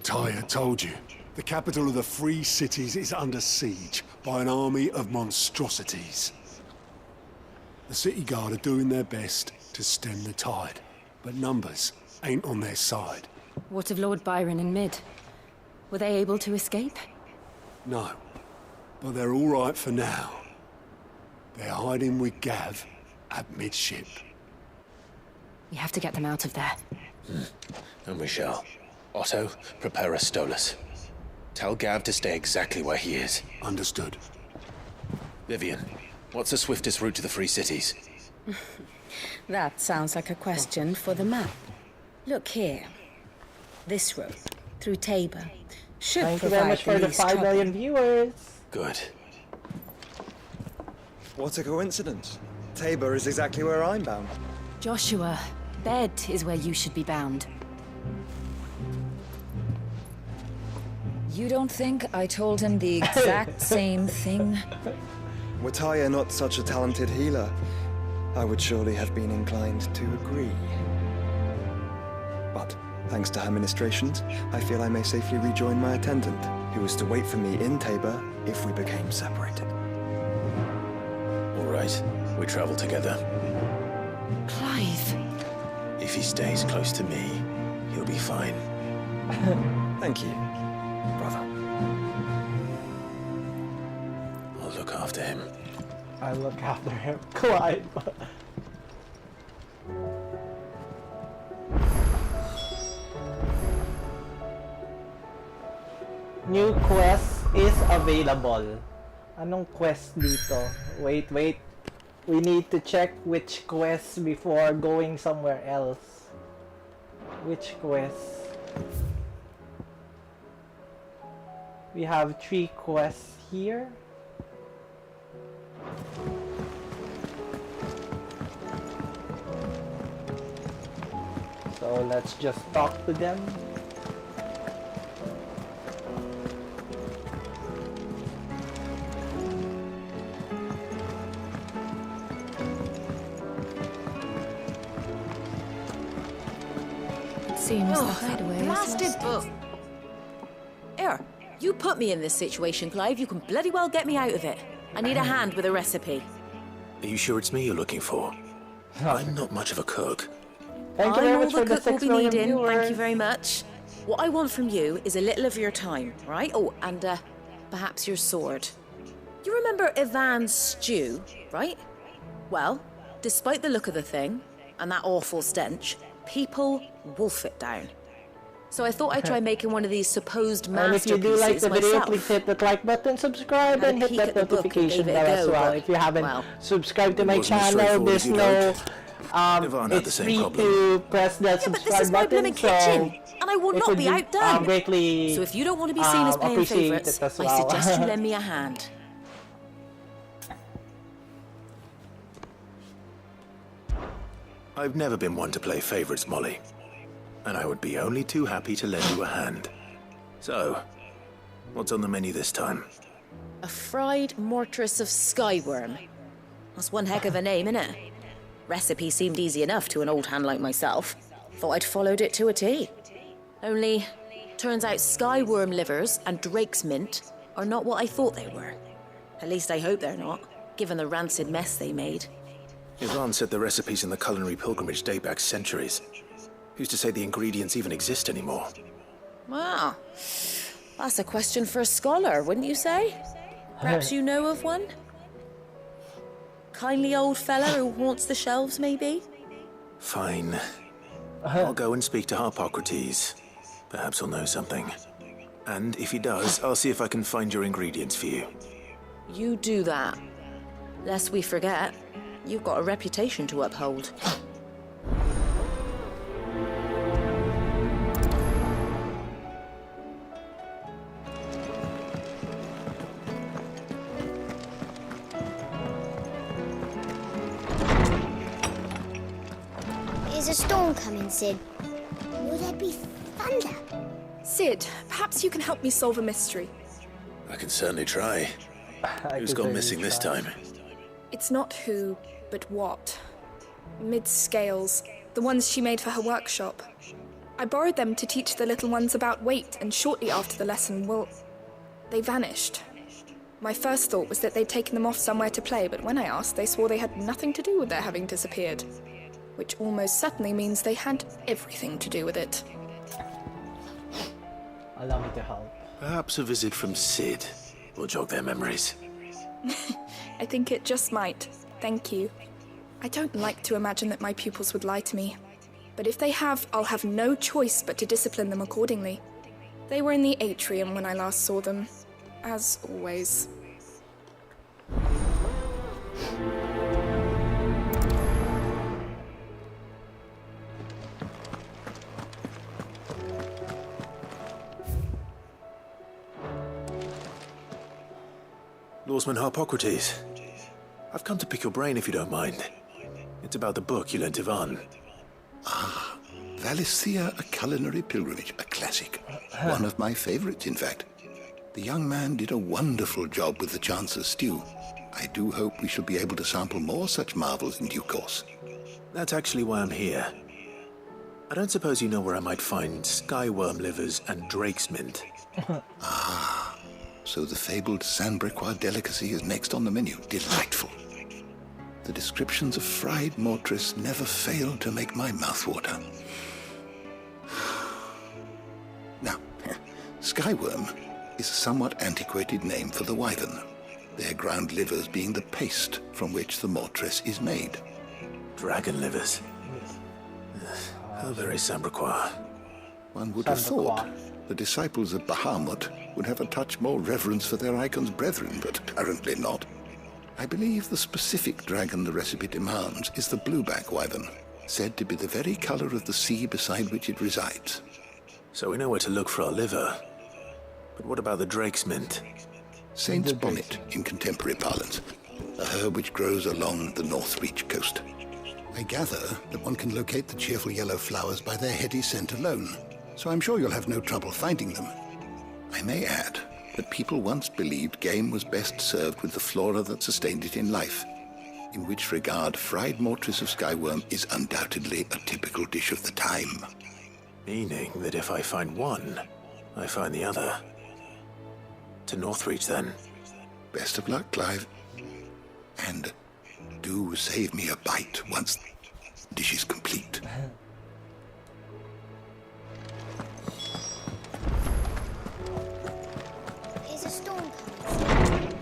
Tyre told you. The capital of the Free Cities is under siege by an army of monstrosities. The city guard are doing their best to stem the tide, but numbers ain't on their side. What of Lord Byron and Mid? Were they able to escape? No, but they're all right for now. They're hiding with Gav at midship. We have to get them out of there. And we shall. Otto, prepare a Stolas. Tell Gav to stay exactly where he is. Understood. Vivian, what's the swiftest route to the Free Cities? That sounds like a question for the map. Look here. This road, through Tabor, should Thank you very provide much for the least 5 million viewers. Good. What a coincidence. Tabor is exactly where I'm bound. Joshua, bed is where you should be bound. You don't think I told him the exact same thing? Were Taya not such a talented healer, I would surely have been inclined to agree. But, thanks to her ministrations, I feel I may safely rejoin my attendant, who is to wait for me in Tabor if we became separated. All right, we travel together. Clive. If he stays close to me, he'll be fine. Thank you, brother. I'll look after him. I look after him. Clive. New quest is available. Anong quest dito? Wait. We need to check which quest before going somewhere else. Which quest? We have 3 quests here. So let's just talk to them. Seems the hideaway Blasted book. Here, you put me in this situation, Clive. You can bloody well get me out of it. I need a hand with a recipe. Are you sure it's me you're looking for? I'm not much of a cook. Thank you very I'm much all for the the cook will 6 be million needing. viewers. Thank you very much. What I want from you is a little of your time, right? Oh, and perhaps your sword. You remember Ivan's stew, right? Well, despite the look of the thing and that awful stench, people wolf it down. So I thought I'd try making one of these supposed And if you do masterpieces like the video, myself. please hit that like button, subscribe, Had a and hit peek that at the book and notification gave it a bell as go, well. but, If you haven't well, subscribed to my it wasn't as channel, straightforward there's as you'd no Ivan had the it's same free problem. to press that Yeah, but subscribe this is my button, blooming kitchen, and I will it not would be outdone. greatly So if you don't want to be seen as playing appreciate favourites, it as I well. suggest you lend me a hand. I've never been one to play favorites, Molly. And I would be only too happy to lend you a hand. So, what's on the menu this time? A fried mortress of skyworm. That's one heck of a name, innit? Recipe seemed easy enough to an old hand like myself. Thought I'd followed it to a T. Only, turns out skyworm livers and drake's mint are not what I thought they were. At least I hope they're not, given the rancid mess they made. Ivan said the recipes in the culinary pilgrimage date back centuries. Who's to say the ingredients even exist anymore? Wow. That's a question for a scholar, wouldn't you say? Perhaps you know of one? Kindly old fella who haunts the shelves, maybe? Fine. I'll go and speak to Harpocrates. Perhaps he'll know something. And if he does, I'll see if I can find your ingredients for you. You do that. Lest we forget, you've got a reputation to uphold. Is a storm coming, Sid? Will there be thunder? Sid, perhaps you can help me solve a mystery. I can certainly try. Who's gone missing this time? It's not who, but what. Mid-scales, the ones she made for her workshop. I borrowed them to teach the little ones about weight, and shortly after the lesson, well, they vanished. My first thought was that they'd taken them off somewhere to play, but when I asked, they swore they had nothing to do with their having disappeared. Which almost certainly means they had everything to do with it. Allow me to help. Perhaps a visit from Sid will jog their memories. I think it just might. Thank you. I don't like to imagine that my pupils would lie to me. But if they have, I'll have no choice but to discipline them accordingly. They were in the atrium when I last saw them. As always. Lawsman Harpocrates, I've come to pick your brain if you don't mind. It's about the book you lent Ivan. Valencia, a culinary pilgrimage, a classic. One of my favorites, in fact. The young man did a wonderful job with the Chancer's stew. I do hope we shall be able to sample more such marvels in due course. That's actually why I'm here. I don't suppose you know where I might find skyworm livers and drake's mint. So the fabled Sandbrequois delicacy is next on the menu. Delightful. The descriptions of fried mortress never fail to make my mouth water. Now, skyworm is a somewhat antiquated name for the wyvern, their ground livers being the paste from which the mortress is made. Dragon livers. How very Sandbrequois. One would have thought the disciples of Bahamut would have a touch more reverence for their icon's brethren, but apparently not. I believe the specific dragon the recipe demands is the blueback wyvern, said to be the very color of the sea beside which it resides. So we know where to look for our liver. But what about the drake's mint? Saint's bonnet in contemporary parlance, a herb which grows along the North Reach coast. I gather that one can locate the cheerful yellow flowers by their heady scent alone, so I'm sure you'll have no trouble finding them. I may add that people once believed game was best served with the flora that sustained it in life, in which regard fried mortress of skyworm is undoubtedly a typical dish of the time. Meaning that if I find one, I find the other. To Northreach, then. Best of luck, Clive. And do save me a bite once the dish is complete. Is a storm coming?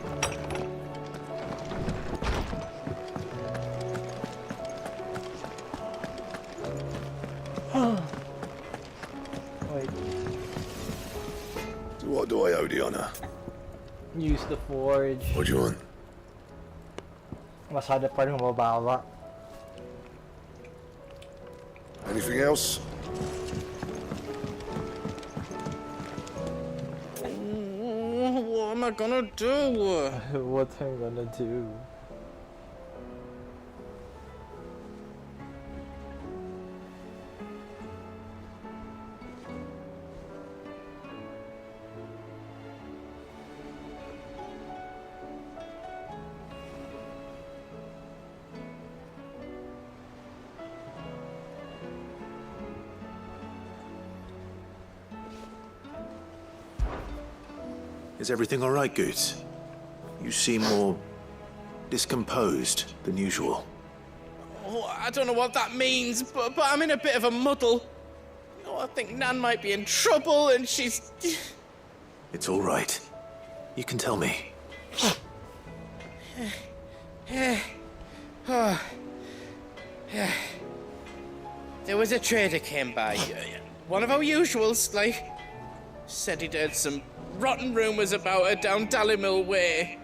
Wait. So what do I owe the honor? Use the forge. What do you want? Masyado pa rin mababa. Anything else? What am I gonna do? What am I gonna do? Is everything all right, Goots? You seem more discomposed than usual. Oh, I don't know what that means, but I'm in a bit of a muddle. Oh, I think Nan might be in trouble, and she's... It's all right. You can tell me. There was a trader came by. One of our usuals, like... Said he'd heard some rotten rumours about her down Dallymill Way.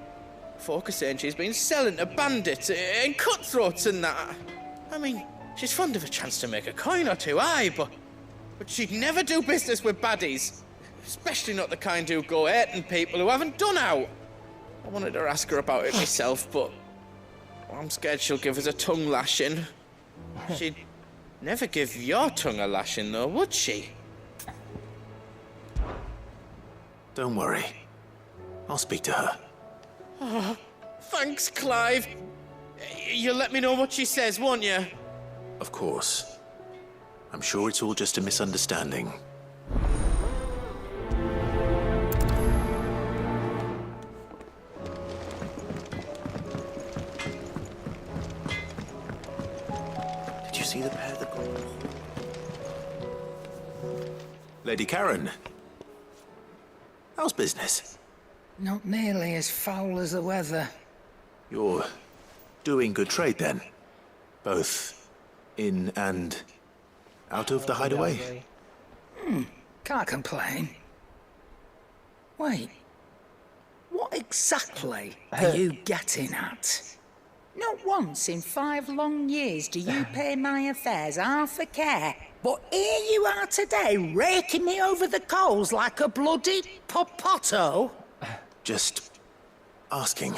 Folk are saying she's been selling to bandits and cutthroats and that. I mean, she's fond of a chance to make a coin or two, aye, but she'd never do business with baddies. Especially not the kind who go hurting people who haven't done out. I wanted to ask her about it myself, but I'm scared she'll give us a tongue lashing. She'd never give your tongue a lashing, though, would she? Don't worry. I'll speak to her. Oh, thanks, Clive. You'll let me know what she says, won't you? Of course. I'm sure it's all just a misunderstanding. Did you see the pair that got... Lady Karen. How's business? Not nearly as foul as the weather. You're doing good trade, then? Both in and out of the hideaway? Can't complain. Wait. What exactly are you getting at? Not once in 5 long years do you pay my affairs half a care. But here you are today, raking me over the coals like a bloody popoto. Just asking.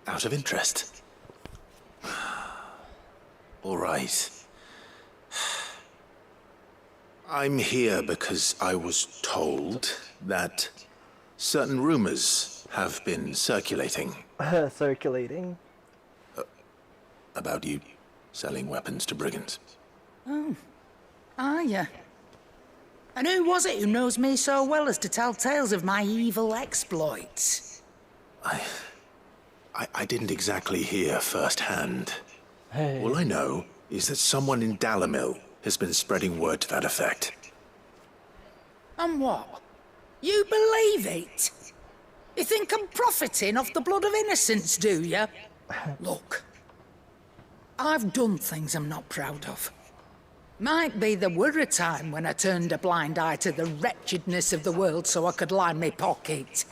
Out of interest. All right. I'm here because I was told that certain rumors have been circulating. Circulating? About you selling weapons to brigands. Oh. Are you? And who was it who knows me so well as to tell tales of my evil exploits? I didn't exactly hear firsthand. Hey. All I know is that someone in Dalimil has been spreading word to that effect. And what? You believe it? You think I'm profiting off the blood of innocents, do you? Look, I've done things I'm not proud of. Might be there were a time when I turned a blind eye to the wretchedness of the world so I could line my pocket.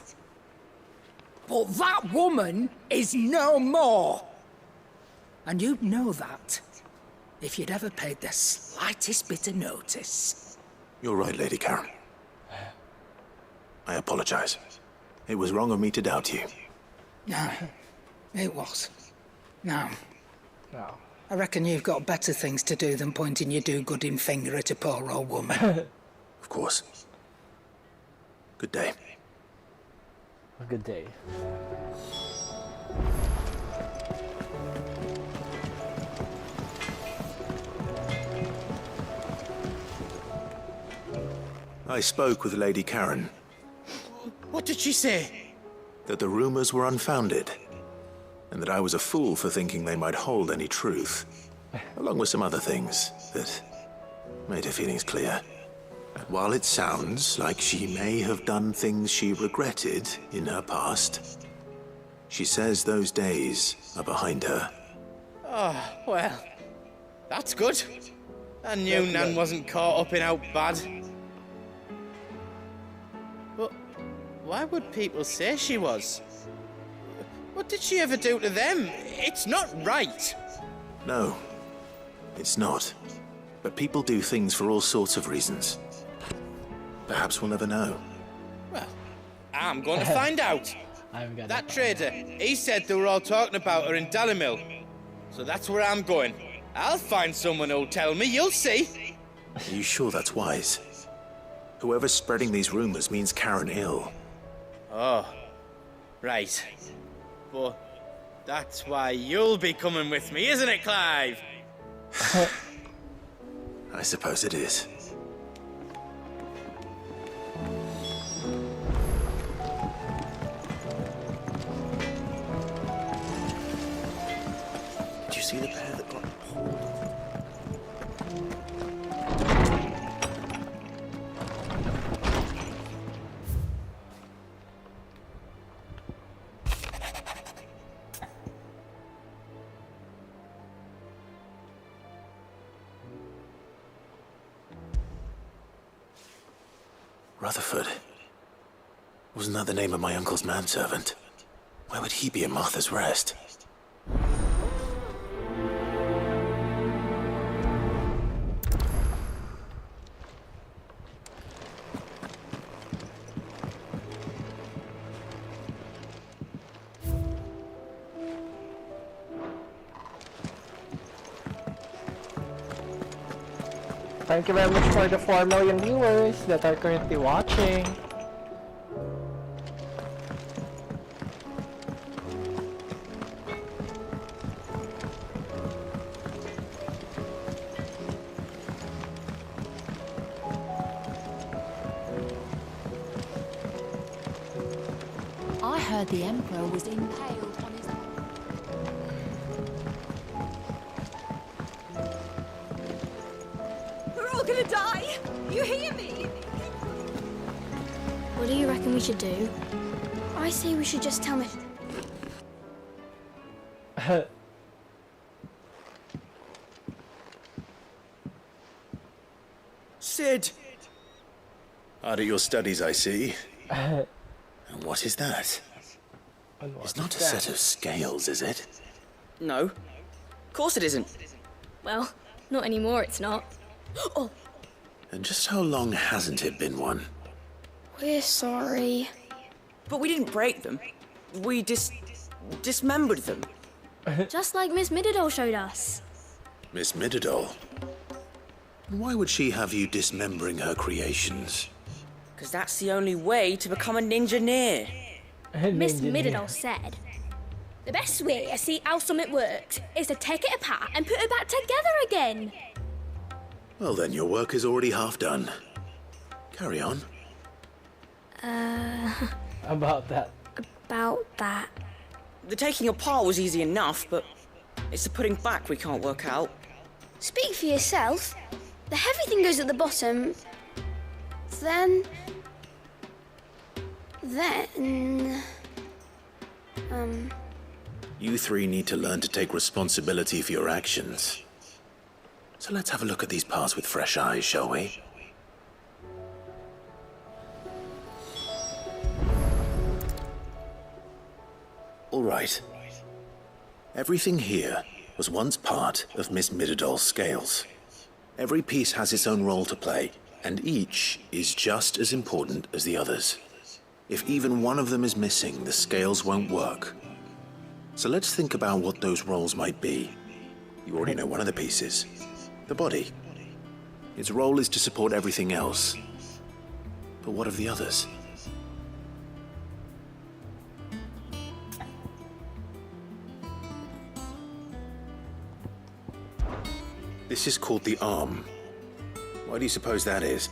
But that woman is no more. And you'd know that if you'd ever paid the slightest bit of notice. You're right, Lady Karen. I apologize. It was wrong of me to doubt you. No, it was. No. No. I reckon you've got better things to do than pointing your do-gooding finger at a poor old woman. Of course. Good day. A good day. I spoke with Lady Karen. What did she say? That the rumors were unfounded, and that I was a fool for thinking they might hold any truth, along with some other things that made her feelings clear. And while it sounds like she may have done things she regretted in her past, she says those days are behind her. Oh, well, that's good. I knew Nan wasn't caught up in out bad. But why would people say she was? What did she ever do to them? It's not right. No, it's not. But people do things for all sorts of reasons. Perhaps we'll never know. Well, I'm going to find out. That trader, he said they were all talking about her in Dalimil. So that's where I'm going. I'll find someone who'll tell me, you'll see. Are you sure that's wise? Whoever's spreading these rumors means Karen ill. Oh, right. But that's why you'll be coming with me, isn't it, Clive? I suppose it is. Did you see the pair that got hold of? Rutherford. Wasn't that the name of my uncle's manservant? Why would he be at Martha's Rest? Thank you very much for the 4 million viewers that are currently watching. I heard the Emperor was impaled on his... We're all gonna die! You hear me? What do you reckon we should do? I say we should just tell me. Sid! Hard at your studies, I see. And what is that? It's not a set of scales, is it? No. Of course it isn't. Well, not anymore, it's not. Oh, And just how long hasn't it been one? we're sorry. But we didn't break them. We dismembered them. Just like Miss Mididol showed us. Miss Mididol? Why would she have you dismembering her creations? Because that's the only way to become a ninja-neer. Miss Middenall said, the best way to see how something works is to take it apart and put it back together again. Well then, your work is already half done. Carry on. About that. About that. The taking apart was easy enough, but it's the putting back we can't work out. Speak for yourself. The heavy thing goes at the bottom. Then... You three need to learn to take responsibility for your actions. So let's have a look at these parts with fresh eyes, shall we? All right. Everything here was once part of Miss Middenall's scales. Every piece has its own role to play, and each is just as important as the others. If even one of them is missing, the scales won't work. So let's think about what those roles might be. You already know one of the pieces. The body. Its role is to support everything else. But what of the others? This is called the arm. Why do you suppose that is?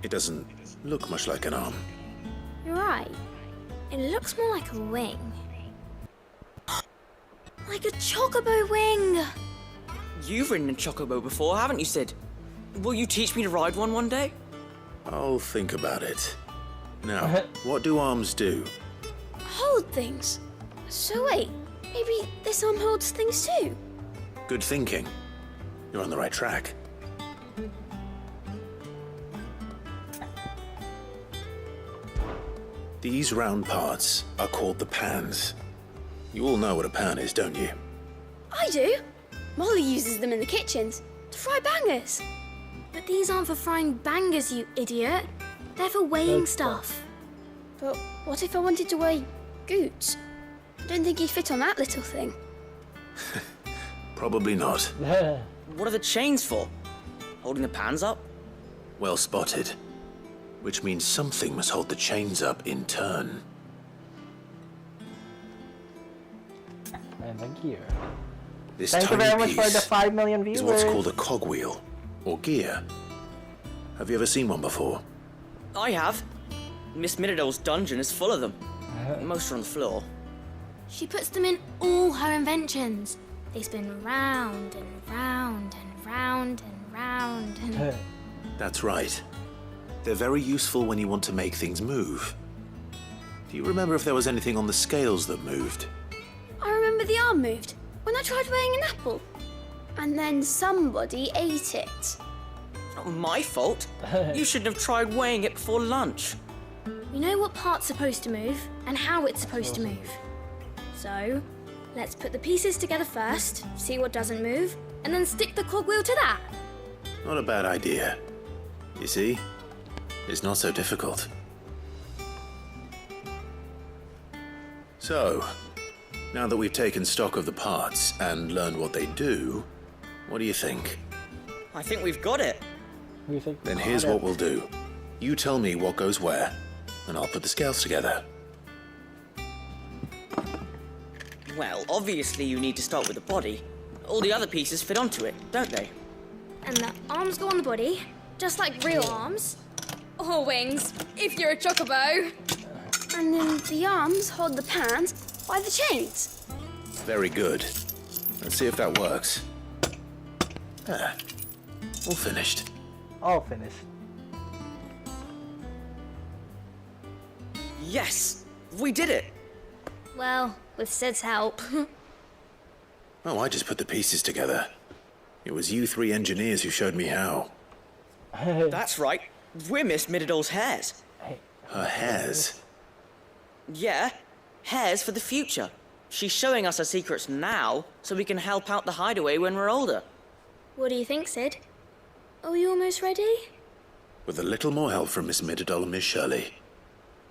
It doesn't look much like an arm. You're right. It looks more like a wing. Like a chocobo wing! You've ridden a chocobo before, haven't you, Sid? Will you teach me to ride one day? I'll think about it. Now, what do arms do? Hold things. So wait, maybe this arm holds things too? Good thinking. You're on the right track. These round parts are called the pans. You all know what a pan is, don't you? I do. Molly uses them in the kitchens to fry bangers. But these aren't for frying bangers, you idiot. They're for weighing stuff. But what if I wanted to weigh Goots? I don't think he'd fit on that little thing. Probably not. What are the chains for? Holding the pans up? Well spotted. Which means something must hold the chains up in turn. And thank you. This Thank you tiny very much for piece the 5 million viewers. is what's called a cogwheel, or gear. Have you ever seen one before? I have. Miss Middenall's dungeon is full of them. Most are on the floor. She puts them in all her inventions. They spin round and round and round and round and... That's right. They're very useful when you want to make things move. Do you remember if there was anything on the scales that moved? I remember the arm moved when I tried weighing an apple. And then somebody ate it. Not my fault. You shouldn't have tried weighing it before lunch. We know what part's supposed to move and how it's supposed to move. So, let's put the pieces together first, see what doesn't move, and then stick the cogwheel to that. Not a bad idea. You see? It's not so difficult. So, now that we've taken stock of the parts and learned what they do, what do you think? I think we've got it. Then here's what we'll do. You tell me what goes where, and I'll put the scales together. Well, obviously you need to start with the body. All the other pieces fit onto it, don't they? And the arms go on the body, just like real arms. Or wings, if you're a chocobo. And then the arms hold the pans by the chains. Very good. Let's see if that works. Ah, all finished. All finished. Yes! We did it! Well, with Sid's help. Oh, I just put the pieces together. It was you three engineers who showed me how. That's right. We're Miss Middenall's hairs. Her hairs? Yeah, hairs for the future. She's showing us her secrets now, so we can help out the hideaway when we're older. What do you think, Sid? Are we almost ready? With a little more help from Miss Middenall and Miss Shirley,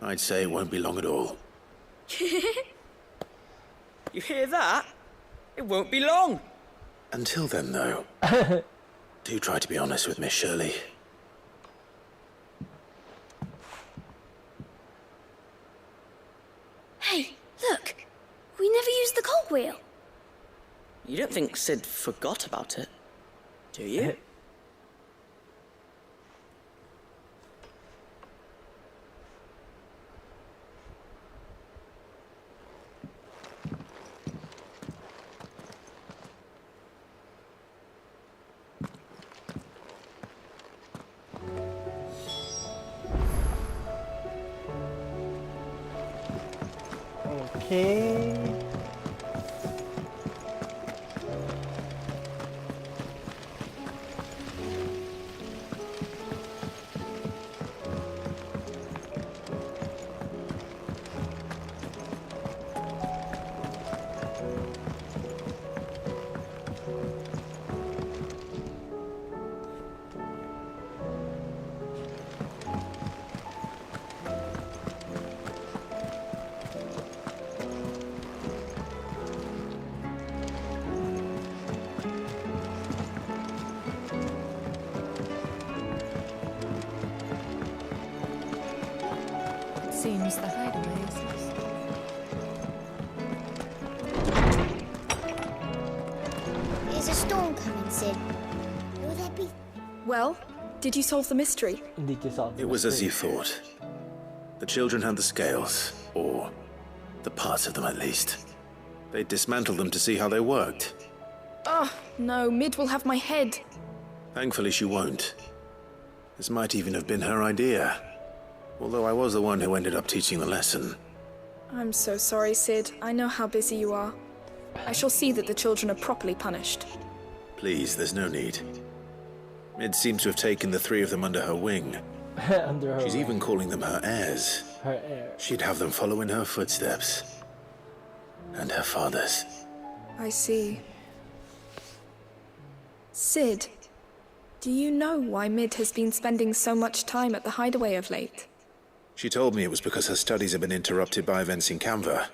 I'd say it won't be long at all. You hear that? It won't be long. Until then, though, Do try to be honest with me, Shirley. Hey, look! We never used the cogwheel. You don't think Sid forgot about it, do you? Okay. Seems the hideaway is... There's a storm coming, Sid. Will there be... Well, did you solve the mystery? It was as you thought. The children had the scales, or the parts of them at least. They dismantled them to see how they worked. Oh, no, Mid will have my head. Thankfully she won't. This might even have been her idea. Although I was the one who ended up teaching the lesson. I'm so sorry, Sid. I know how busy you are. I shall see that the children are properly punished. Please, there's no need. Mid seems to have taken the three of them under her wing. She's even calling them her heirs. Her heirs. She'd have them follow in her footsteps. And her father's. I see. Sid, do you know why Mid has been spending so much time at the hideaway of late? She told me it was because her studies have been interrupted by events in Canva.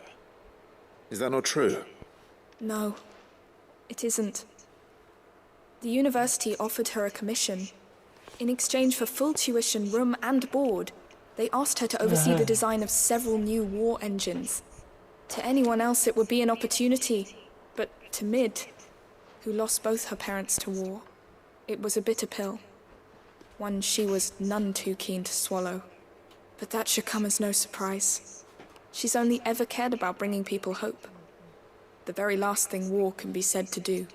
Is that not true? No, it isn't. The university offered her a commission. In exchange for full tuition, room and board, they asked her to oversee the design of several new war engines. To anyone else it would be an opportunity, but to Mid, who lost both her parents to war, it was a bitter pill. One she was none too keen to swallow. But that should come as no surprise. She's only ever cared about bringing people hope. The very last thing war can be said to do.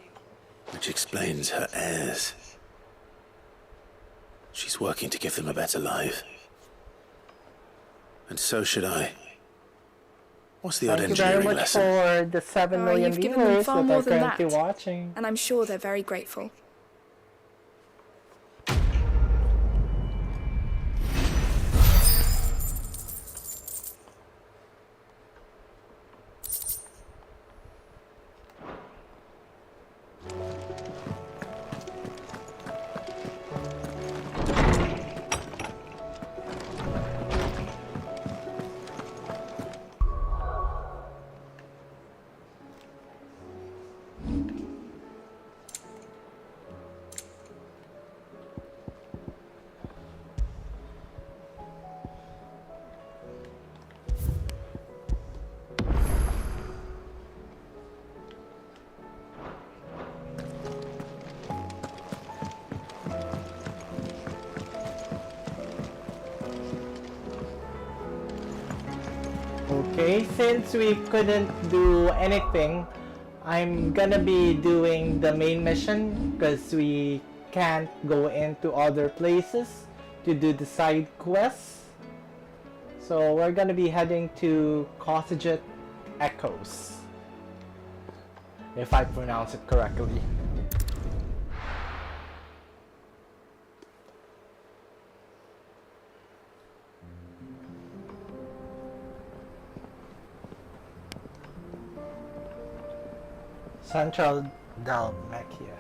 Which explains her heirs. She's working to give them a better life. And so should I. What's the odd Thank you very engineering much lesson? for the 7 million You've given them viewers far that more are than currently that. watching. And I'm sure they're very grateful. Okay, since we couldn't do anything, I'm gonna be doing the main mission because we can't go into other places to do the side quests. So we're gonna be heading to Cottaget Echoes, if I pronounce it correctly. Central Dalmatia.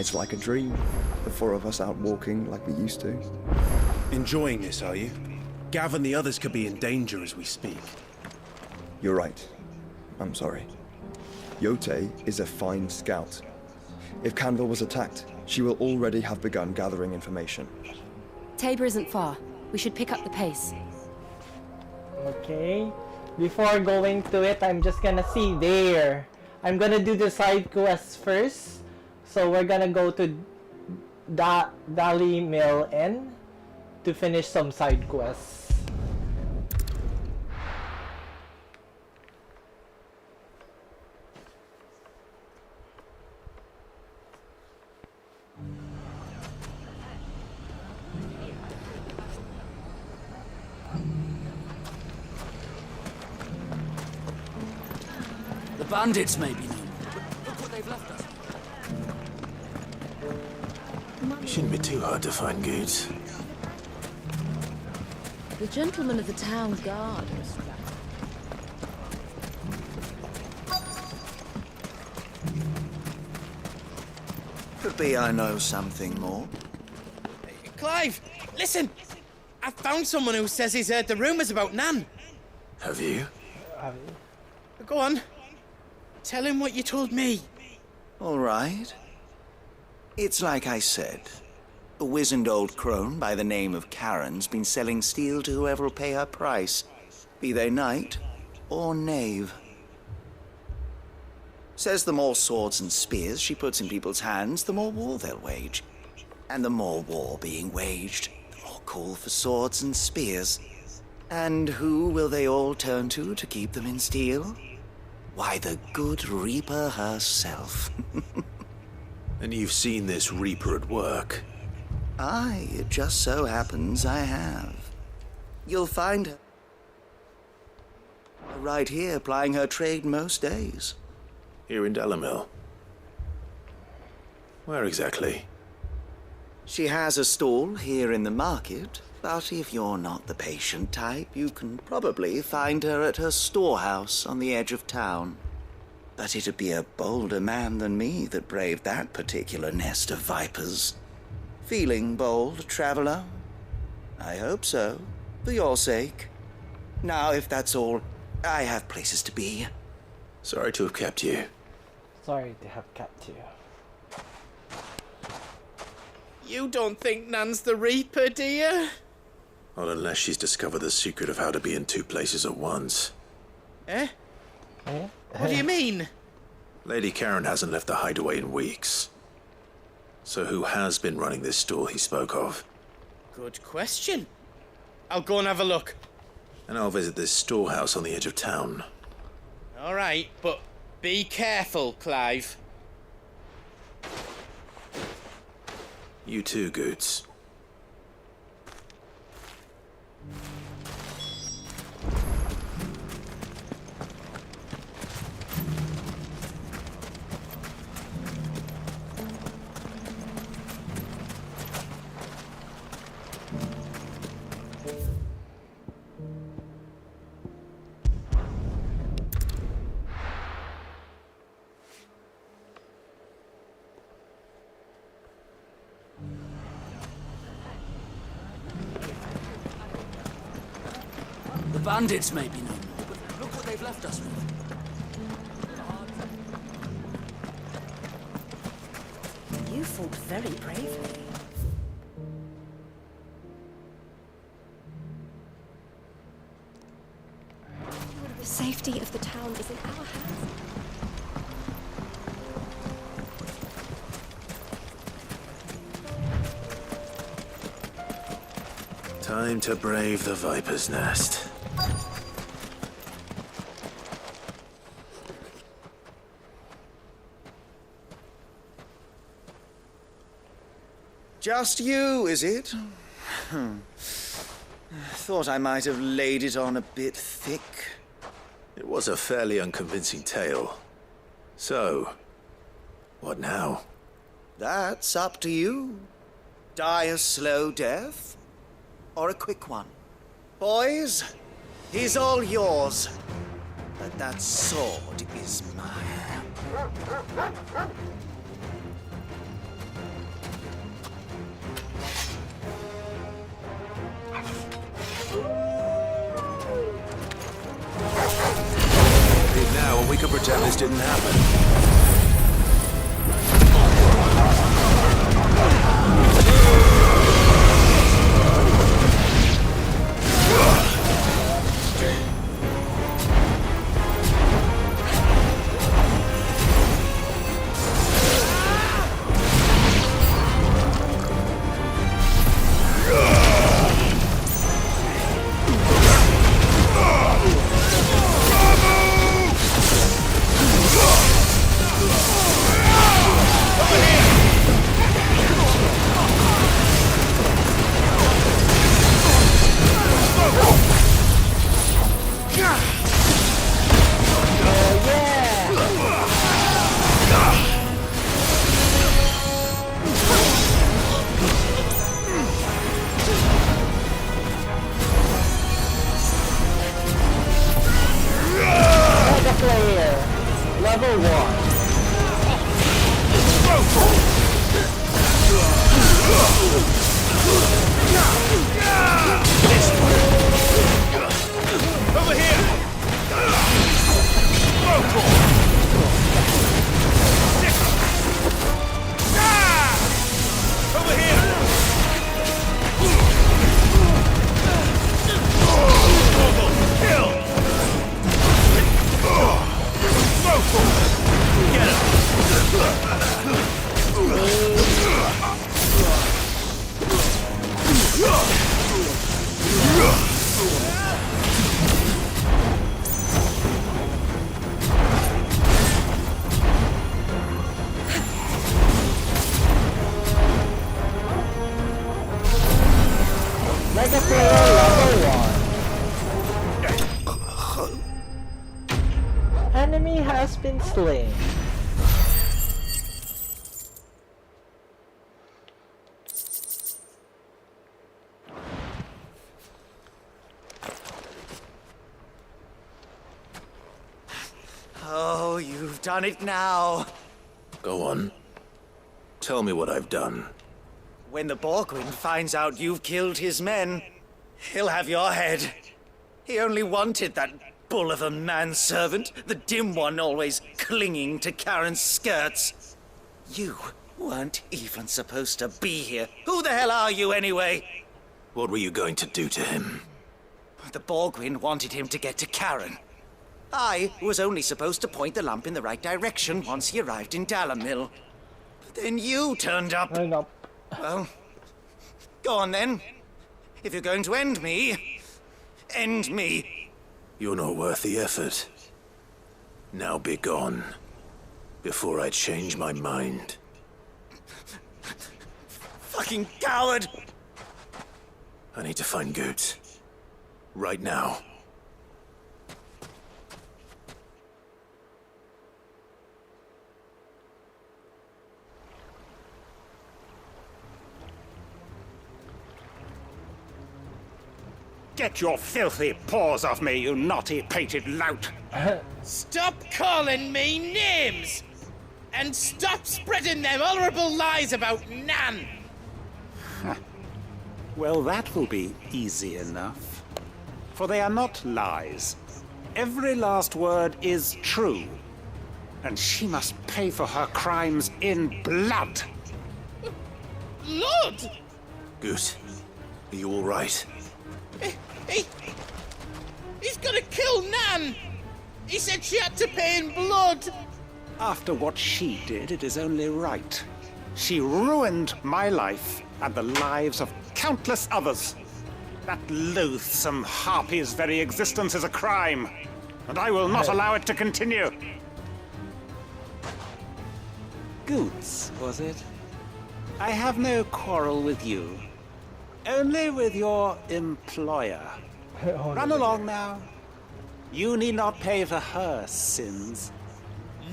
It's like a dream. The four of us out walking like we used to. Enjoying this, are you? Gav and the others could be in danger as we speak. You're right. I'm sorry. Yote is a fine scout. If Canville was attacked, she will already have begun gathering information. Tabor isn't far. We should pick up the pace. Okay. Before going to it, I'm just gonna see there. I'm gonna do the side quests first. So we're gonna go to Dali Mill Inn to finish some side quests. The bandits may be new. Look what they've left us. It shouldn't be too hard to find goods. The gentleman of the town guard was Could be I know something more. Clive, listen! I found someone who says he's heard the rumors about Nan. Have you? Go on. Tell him what you told me. All right. It's like I said. A wizened old crone by the name of Karen's been selling steel to whoever will pay her price, be they knight or knave. Says the more swords and spears she puts in people's hands, the more war they'll wage. And the more war being waged, the more call for swords and spears. And who will they all turn to keep them in steel? Why, the good Reaper herself. And you've seen this Reaper at work? Aye, it just so happens I have. You'll find her right here, plying her trade most days. Here in Dalimil? Where exactly? She has a stall here in the market, but if you're not the patient type, you can probably find her at her storehouse on the edge of town. But it'd be a bolder man than me that braved that particular nest of vipers. Feeling bold, traveler? I hope so, for your sake. Now, if that's all, I have places to be. Sorry to have kept you. Sorry to have kept you. You don't think Nan's the Reaper, do you? Not unless she's discovered the secret of how to be in two places at once. Eh? What do you mean? Lady Karen hasn't left the hideaway in weeks. So who has been running this store he spoke of? Good question. I'll go and have a look. And I'll visit this storehouse on the edge of town. All right, but be careful, Clive. You too, Goots. The bandits may be no more, but look what they've left us with. You fought very bravely. The safety of the town is in our hands. Time to brave the Viper's Nest. Just you, is it? Thought I might have laid it on a bit thick. It was a fairly unconvincing tale. So, what now? That's up to you. Die a slow death, or a quick one. Boys, he's all yours. But that sword is mine. Or we could pretend this didn't happen. Enemy has been slain. Oh, you've done it now. Go on. Tell me what I've done. When the Borgwyn finds out you've killed his men, he'll have your head. He only wanted that bull of a manservant, the dim one always clinging to Karen's skirts. You weren't even supposed to be here. Who the hell are you anyway? What were you going to do to him? The Borgwyn wanted him to get to Karen. I was only supposed to point the lamp in the right direction once he arrived in Dalamil. But then you turned up. Well, go on then. If you're going to end me, end me. You're not worth the effort. Now be gone, before I change my mind. Fucking coward! I need to find Goots. Right now. Get your filthy paws off me, you naughty-pated lout! Stop calling me names! And stop spreading them horrible lies about Nan! Well, that will be easy enough. For they are not lies. Every last word is true. And she must pay for her crimes in blood. Blood? Goot, are you all right? He's gonna kill Nan! He said she had to pay in blood! After what she did, it is only right. She ruined my life and the lives of countless others. That loathsome harpy's very existence is a crime, and I will not allow it to continue. Goots, was it? I have no quarrel with you. Only with your employer. Run along now. You need not pay for her sins.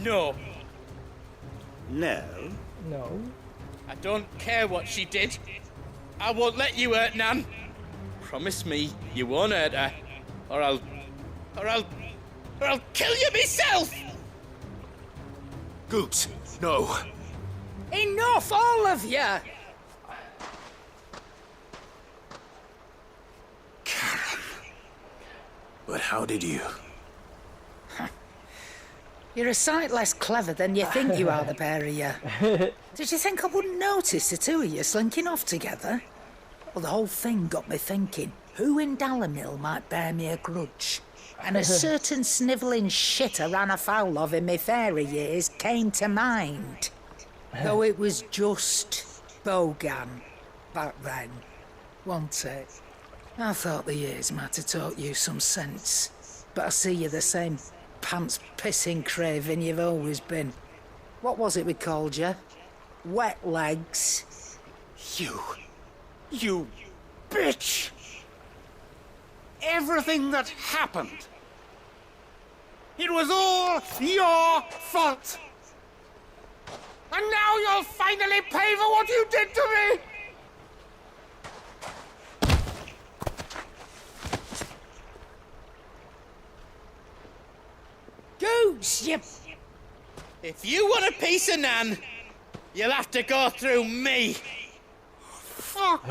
No. No? No. I don't care what she did. I won't let you hurt Nan. Promise me you won't hurt her, or I'll kill you myself! Goots, no. Enough, all of you! But how did you? You're a sight less clever than you think you are, the pair of you. Did you think I wouldn't notice the two of you slinking off together? Well, the whole thing got me thinking, who in Dalimil might bear me a grudge? And a certain snivelling shit I ran afoul of in my fairy years came to mind. Though it was just Bogan back then, wasn't it? I thought the years might have taught you some sense, but I see you're the same pants-pissing craven you've always been. What was it we called you? Wet legs? You bitch! Everything that happened, it was all your fault! And now you'll finally pay for what you did to me! Goose, you... If you want a piece of Nan, you'll have to go through me. Fuck!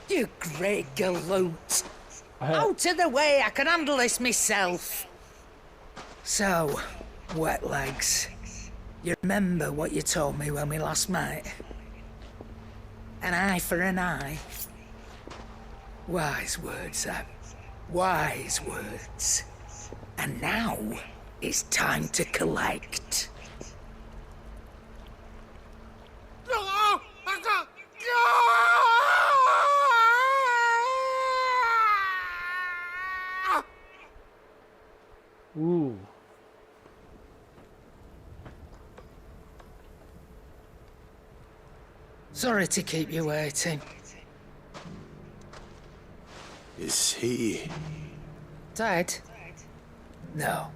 You great galoot. Out of the way, I can handle this myself. So, wet legs. You remember what you told me when we last met? An eye for an eye. Wise words, Ab. Wise words. And now, it's time to collect. Ooh. Sorry to keep you waiting. Is he... Dead? No.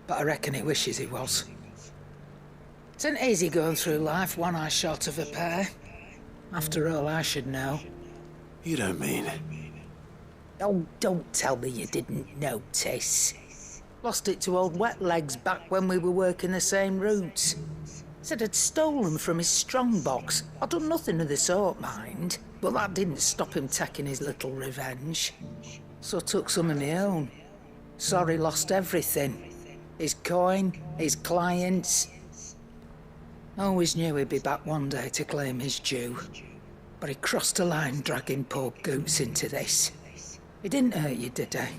But I reckon he wishes he was. It isn't easy going through life one eye short of a pair. After all, I should know. You don't mean... Oh, don't tell me you didn't notice. Lost it to old Wet Legs back when we were working the same routes. Said I'd stolen from his strongbox. I'd done nothing of the sort, mind. But that didn't stop him taking his little revenge. So I took some of my own. Sorry, lost everything. His coin, his clients. Always knew he'd be back one day to claim his due. But he crossed a line dragging poor Goots into this. He didn't hurt you, did he?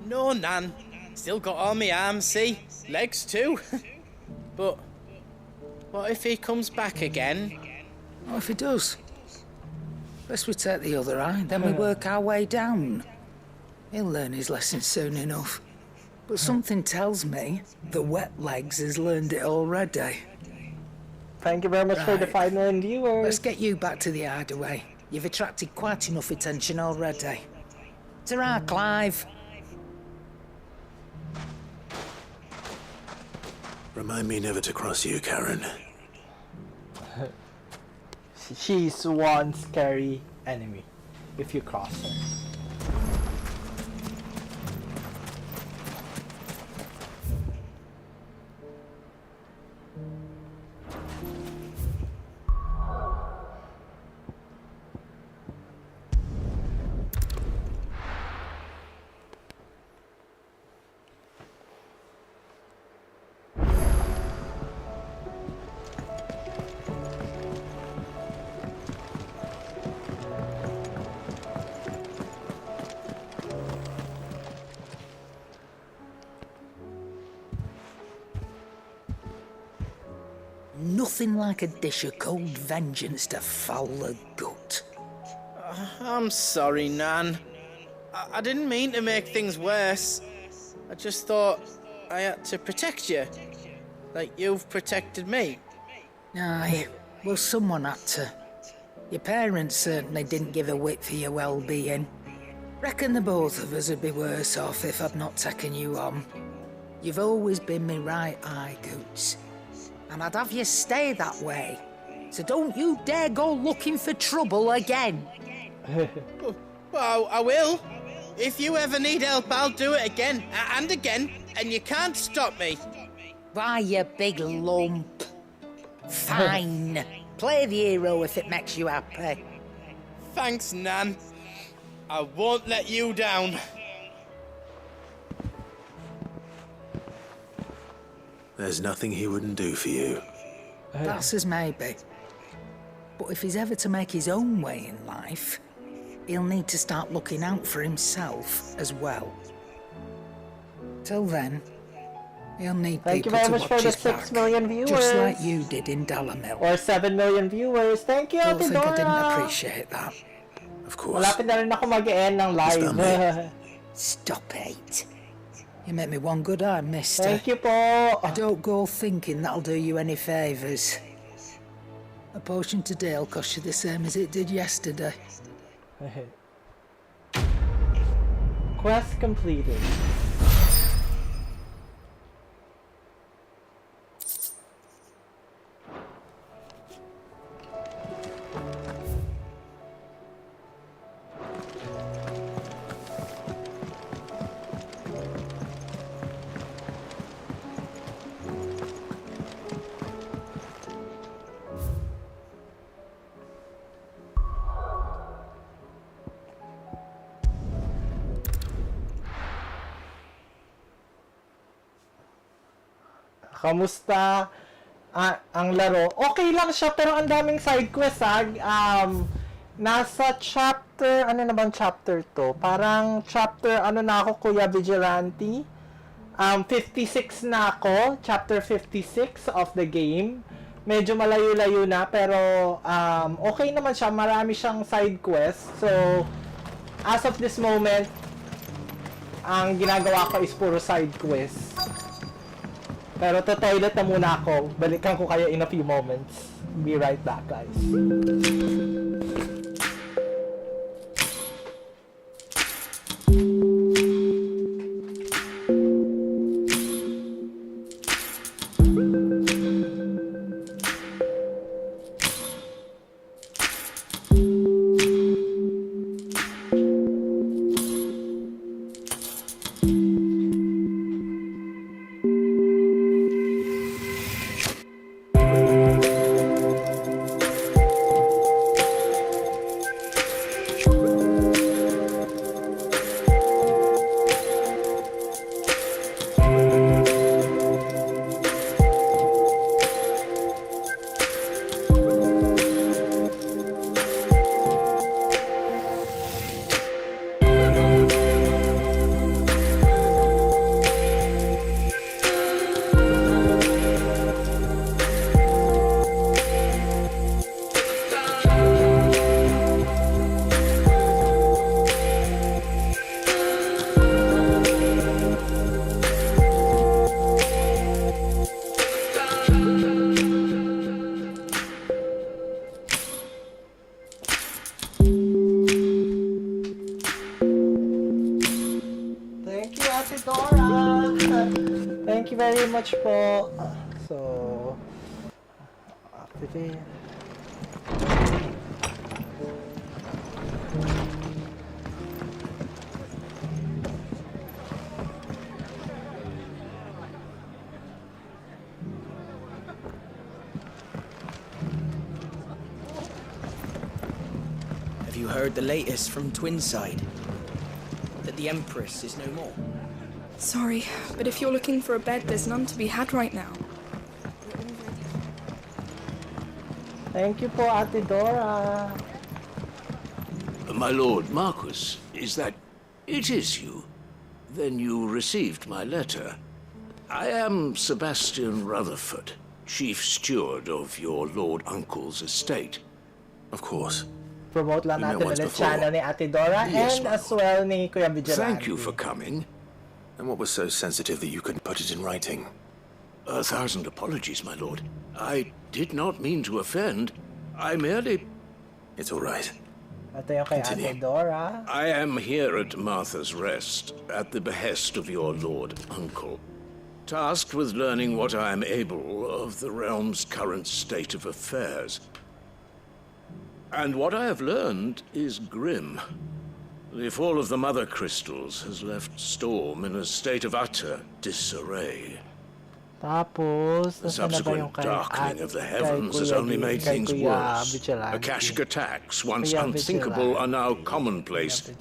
No, Nan. Still got all my arms, see? Legs too. But what if he comes back again? What if he does? Best we take the other eye, then we work our way down. He'll learn his lesson soon enough. But something tells me the Wet Legs has learned it already. Thank you very much for the final and viewers. Let's get you back to the hideaway. You've attracted quite enough attention already. Ta-ra, Clive. Remind me never to cross you, Karen. She's one scary enemy if you cross her. Nothing like a dish of cold vengeance to foul the gut. I'm sorry, Nan. I didn't mean to make things worse. I just thought I had to protect you. Like you've protected me. Aye, well, someone had to. Your parents certainly didn't give a whit for your well-being. Reckon the both of us would be worse off if I'd not taken you on. You've always been me right eye, Goots. And I'd have you stay that way. So don't you dare go looking for trouble again. Well, I will. If you ever need help, I'll do it again and again, and you can't stop me. Why, you big lump. Fine. Play the hero if it makes you happy. Thanks, Nan. I won't let you down. There's nothing he wouldn't do for you. That's as maybe. But if he's ever to make his own way in life, he'll need to start looking out for himself as well. Till then, he'll need Thank you people very to much watch for the his 6 back, million viewers. just like you did in Dalamil. Or 7 million viewers. Thank you, Don't Ate think I Dora. didn't appreciate that. Of course. Malapit na rin ako mag-end ng live. Stop it. You make me one good eye, mister. Thank you po. I don't go thinking that'll do you any favours. A potion today will cost you the same as it did yesterday. Quest completed. Kamusta ang laro? Okay lang siya, pero ang daming side quest, nasa chapter, ano na bang chapter to? Parang chapter, ano na ako, Kuya Vigilante? 56 na ako, chapter 56 of the game. Medyo malayo-layo na, pero okay naman siya, marami siyang side quest. So, as of this moment, ang ginagawa ko is puro side quest. Pero to-toilet na muna ako. Balikan ko kayo in a few moments. Be right back, guys. Very much po. So, activate. Have you heard the latest from Twinside? That the Empress is no more? Sorry, but if you're looking for a bed, there's none to be had right now. Thank you po, Ate Dora. My lord Marquis, is that... It is you? Then you received my letter. I am Sebastian Rutherford, chief steward of your lord uncle's estate. Of course. Promote lang natin ulit channel ni Ate Dora Yes, and as well ni Kuya Vigilante. Thank you for coming. And what was so sensitive that you couldn't put it in writing? 1,000 apologies, my lord. I did not mean to offend. I merely... It's all right. Ito yung kay Ate Dora. I am here at Martha's Rest, at the behest of your lord uncle, tasked with learning what I am able of the realm's current state of affairs. And what I have learned is grim. The fall of the Mother Crystals has left Storm in a state of utter disarray. Tapos, The subsequent darkening of the heavens has only made things worse. Akashic attacks, once unthinkable, are now commonplace.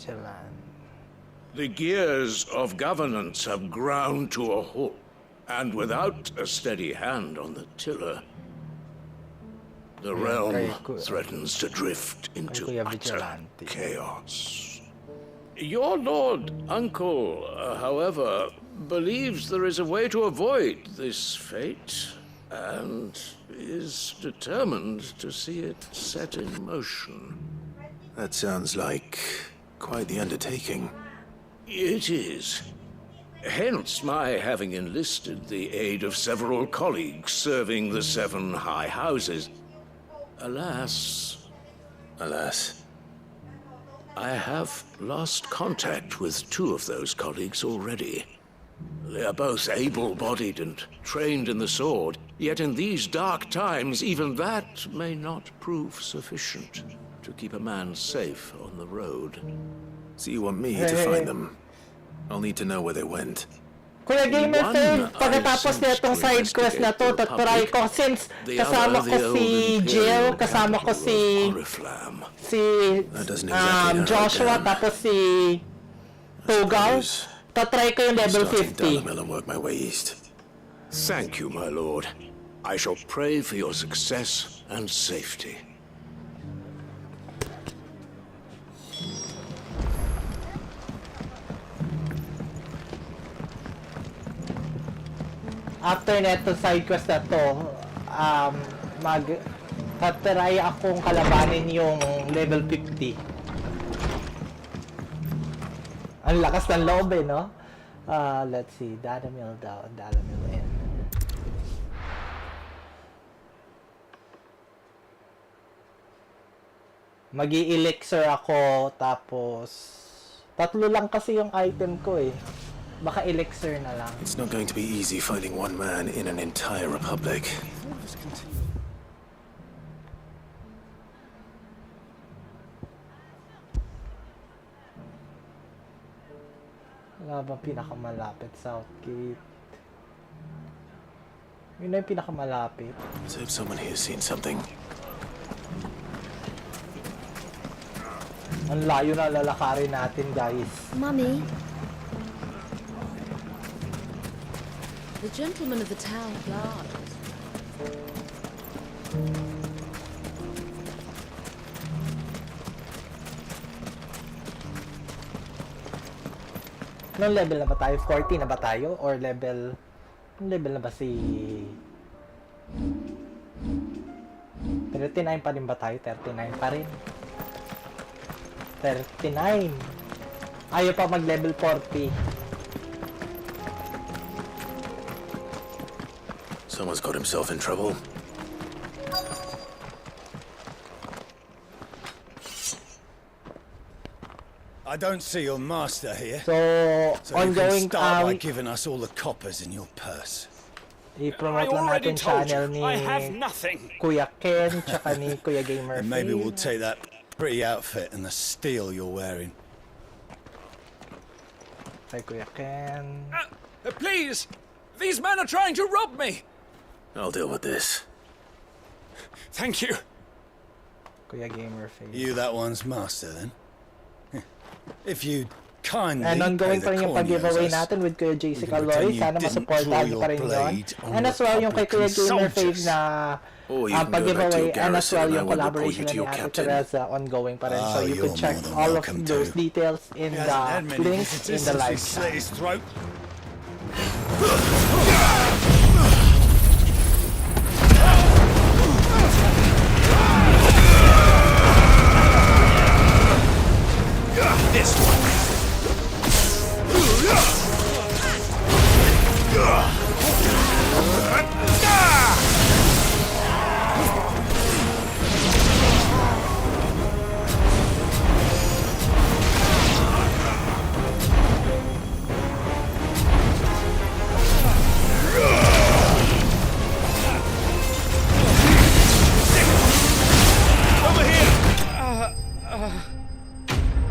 The gears of governance have ground to a halt. And without a steady hand on the tiller, the realm threatens to drift into utter chaos. Your lord uncle, however, believes there is a way to avoid this fate, and is determined to see it set in motion. That sounds like quite the undertaking. It is. Hence my having enlisted the aid of several colleagues serving the 7 high houses. Alas, I have lost contact with 2 of those colleagues already. They are both able-bodied and trained in the sword, yet in these dark times, even that may not prove sufficient to keep a man safe on the road. So you want me to find them? I'll need to know where they went. Kuya Gamer Fail, pagkatapos na itong side quest na to, tatry ko since kasama ko si Jill, kasama ko si Joshua, tapos si Togal. Tatry ko yung level 50. And work my way east. Thank you, my lord. I shall pray for your success and safety. After neto side quest na to, tatry akong kalabanin yung level 50. Ang lakas ng loob eh, no? Let's see. Dalamil down, Dalamil in. Mag-i-elixir ako, tapos 3 lang kasi yung item ko eh. Baka elixir na lang. It's not going to be easy finding one man in an entire republic. Wala bang pinakamalapit? Southgate. Yun na yung pinakamalapit. Let's hope someone here's seen something. Ang layo na lalakarin natin, guys. Mummy. The gentleman of the town guard. Anong level na ba tayo? 40 na ba tayo? Or level... Anong level na ba si... 39 pa rin ba tayo? 39 pa rin. 39. Ayaw pa mag-level 40. Someone's got himself in trouble. I don't see your master here. So you can ongoing start by giving us all the coppers in your purse. I-promote lang natin channel ni Kuya Ken tsaka ni Kuya Gamer. And maybe we'll take that pretty outfit and the steel you're wearing. Kay Kuya Ken. Please! These men are trying to rob me! I'll deal with this. Thank you. Kuya Gamer face. You that one's master then? If you kindly and ongoing pa rin yung pag-giveaway natin with Kuya JC Caloy. Sana masuportahan nyo pa rin yun. And as well yung kay Kuya Gamer face na pag-giveaway, and as well yung collaboration na ni Ate Teresa ongoing pa rin. So you could check all of those details in the links in the live chat. This one.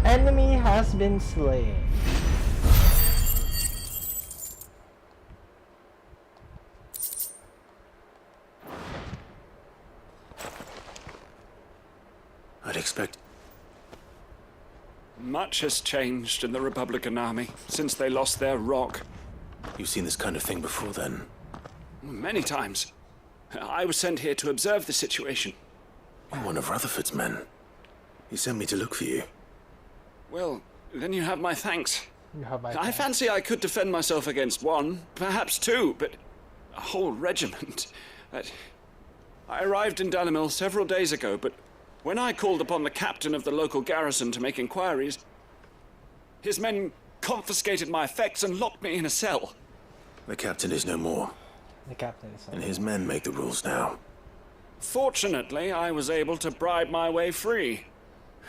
Enemy has been slain. I'd expect... Much has changed in the Republican army since they lost their rock. You've seen this kind of thing before, then? Many times. I was sent here to observe the situation. You're one of Rutherford's men. He sent me to look for you. Well, then you have my thanks. You have my I thanks. fancy I could defend myself against one, perhaps two, but a whole regiment. I arrived in Dalimil several days ago, but when I called upon the captain of the local garrison to make inquiries, his men confiscated my effects and locked me in a cell. The captain is no more. The captain is And his men make the rules now. Fortunately, I was able to bribe my way free,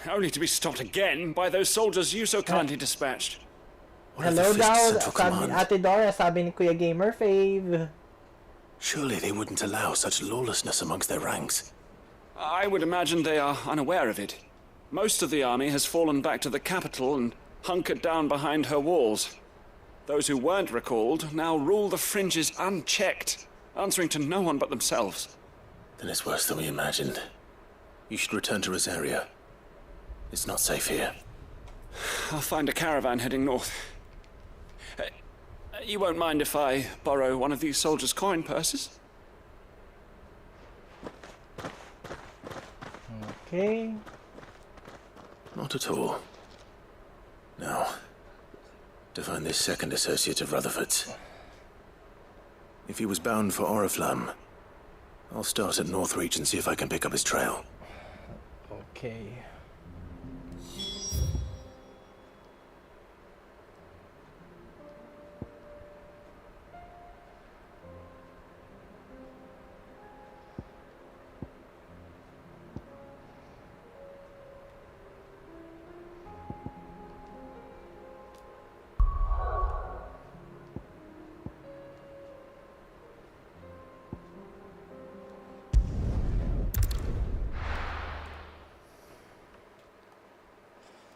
only to be stopped again by those soldiers you so kindly dispatched. Hello daw, sabi ni Ate Dora, sabi ni Kuya Gamer Fave. Surely they wouldn't allow such lawlessness amongst their ranks. I would imagine they are unaware of it. Most of the army has fallen back to the capital and hunkered down behind her walls. Those who weren't recalled now rule the fringes unchecked, answering to no one but themselves. Then it's worse than we imagined. You should return to Rosaria. It's not safe here. I'll find a caravan heading north. You won't mind if I borrow one of these soldiers' coin purses? Okay. Not at all. Now, to find this second associate of Rutherford's. If he was bound for Oriflamme, I'll start at Northreach and see if I can pick up his trail. Okay.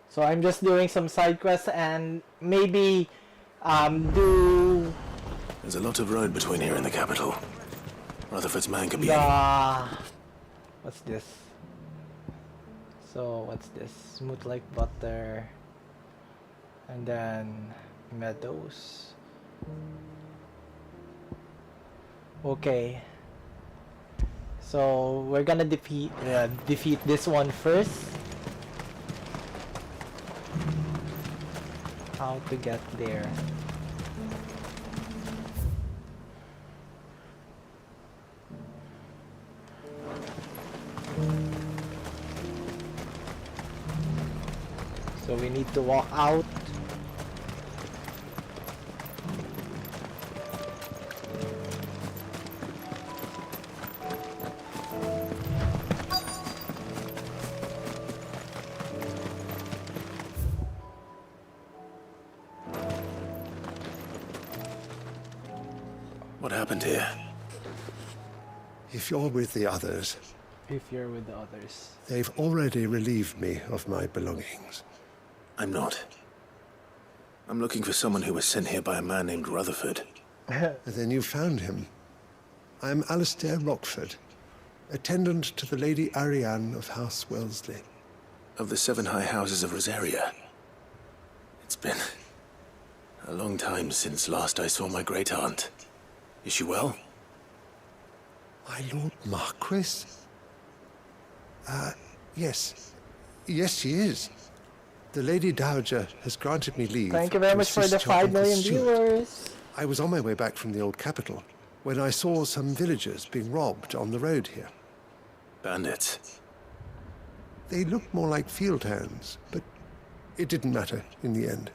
So I'm just doing some side quests and maybe do There's a lot of road between here and the capital. Rutherford's man could be what's this? So what's this? Smooth like butter. And then meadows. Okay. So we're gonna defeat this one first. How to get there? So we need to walk out. What happened here? If you're with the others, If you're with the others. they've already relieved me of my belongings. I'm not. I'm looking for someone who was sent here by a man named Rutherford. Then you found him. I'm Alistair Rockford, attendant to the Lady Ariane of House Wellesley. Of the 7 high houses of Rosaria. It's been a long time since last I saw my great aunt. Is she well? My Lord Marquis? Yes. Yes, she is. The Lady Dowager has granted me leave. Thank you very to much for the assist your 5 Uncle million Stuart. viewers. I was on my way back from the old capital when I saw some villagers being robbed on the road here. Bandits. They looked more like field hands, but it didn't matter in the end.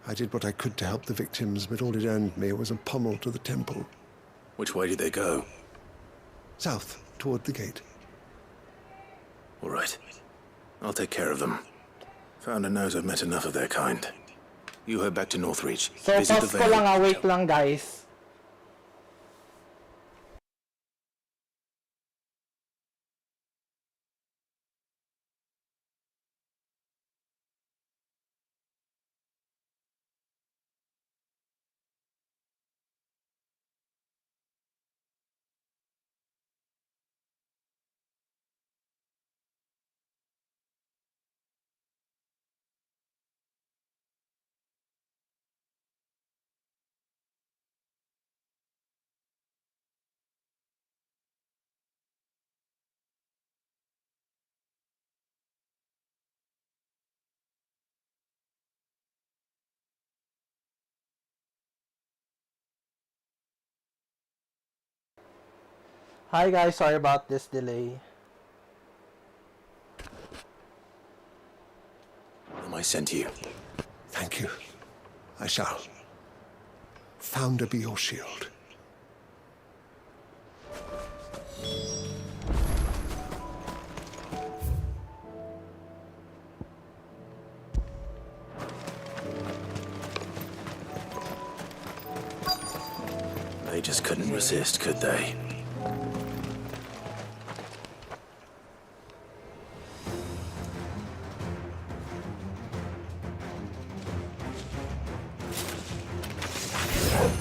I did what I could to help the victims, but all it earned me was a pommel to the temple. Which way did they go? South, toward the gate. All right. I'll take care of them. Founder knows I've met enough of their kind. You head back to Northreach. So Visit the pause ko lang, wait lang guys. Hi guys, sorry about this delay. I sent you. Thank you. I shall. Founder be your shield. They just couldn't resist, could they?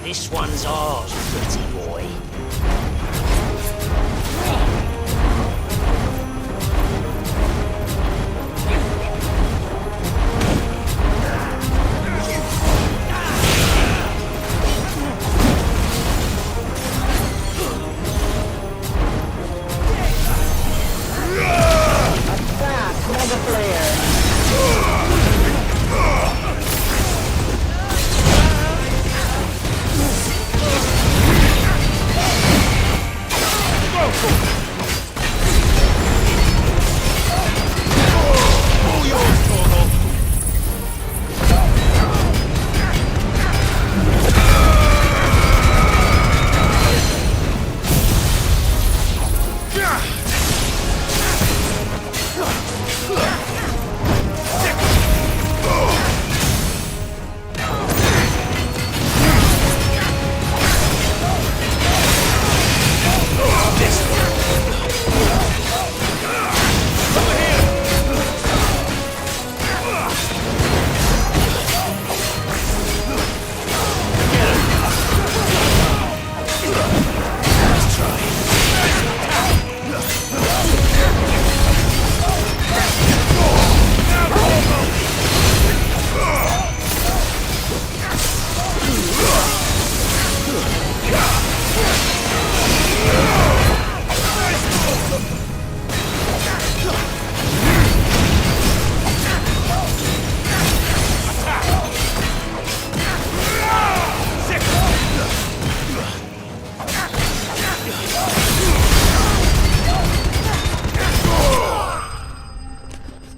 This one's ours, pretty boy.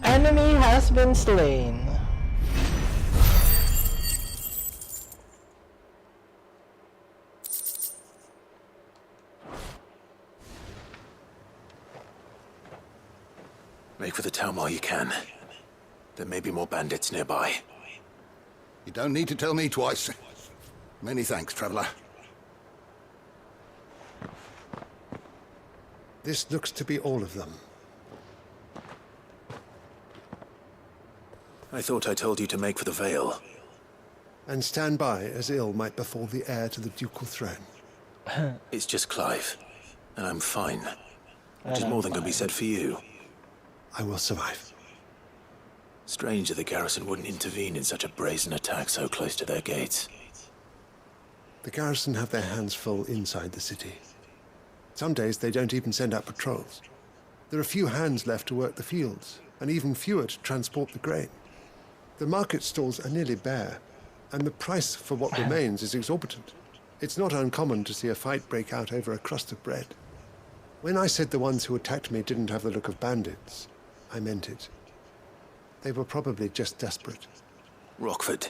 Enemy has been slain. Make for the town while you can. There may be more bandits nearby. You don't need to tell me twice. Many thanks, traveler. This looks to be all of them. I thought I told you to make for the Vale. And stand by as ill might befall the heir to the ducal throne. It's just Clive, and I'm fine. Which is more than can be said for you. I will survive. Strange that the garrison wouldn't intervene in such a brazen attack so close to their gates. The garrison have their hands full inside the city. Some days they don't even send out patrols. There are few hands left to work the fields, and even fewer to transport the grain. The market stalls are nearly bare, and the price for what remains is exorbitant. It's not uncommon to see a fight break out over a crust of bread. When I said the ones who attacked me didn't have the look of bandits, I meant it. They were probably just desperate. Rockford,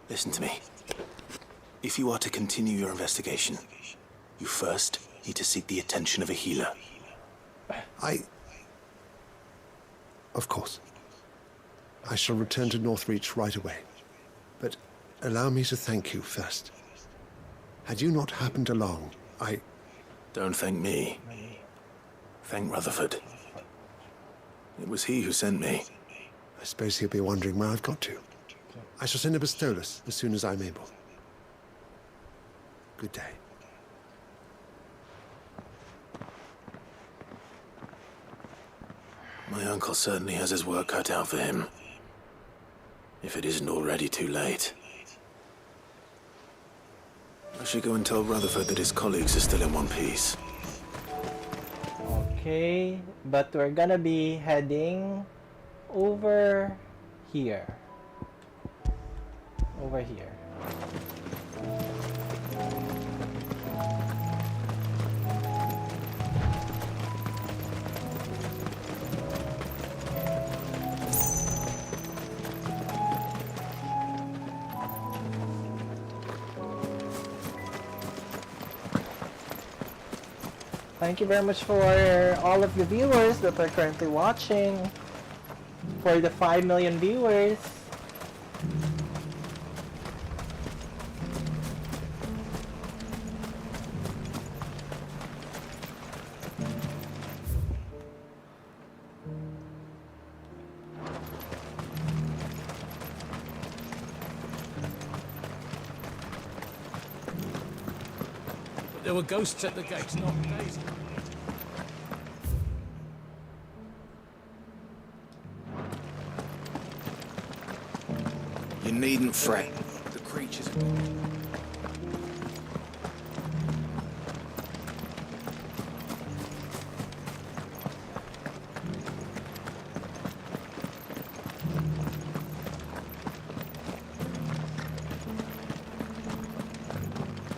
listen to me. If you are to continue your investigation, you first need to seek the attention of a healer. Of course. I shall return to Northreach right away. But allow me to thank you first. Had you not happened along, Don't thank me. Thank Rutherford. It was he who sent me. I suppose he'll be wondering where I've got to. I shall send a Bistolus as soon as I'm able. Good day. My uncle certainly has his work cut out for him. If it isn't already too late. I should go and tell Rutherford that his colleagues are still in one piece. Okay, but we're gonna be heading over here. Over here. Thank you very much for all of the viewers that are currently watching. For the 5 million viewers. There were ghosts at the gates, not days. You needn't fret. The creatures are gone.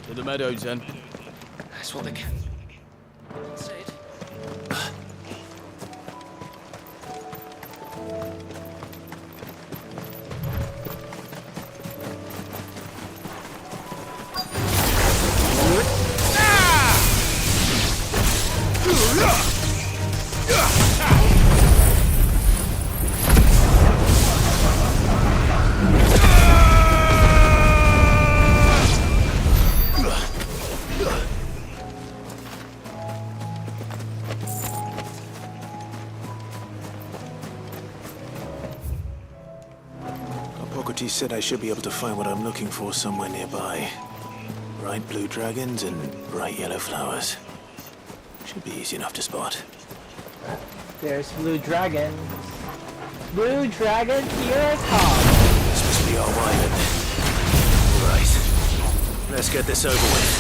To the meadows, then. That's what the cat said. He said I should be able to find what I'm looking for somewhere nearby. Bright blue dragons and bright yellow flowers. Should be easy enough to spot. There's blue dragon. Blue dragon, here I come. This must be our island. Right. Let's get this over with.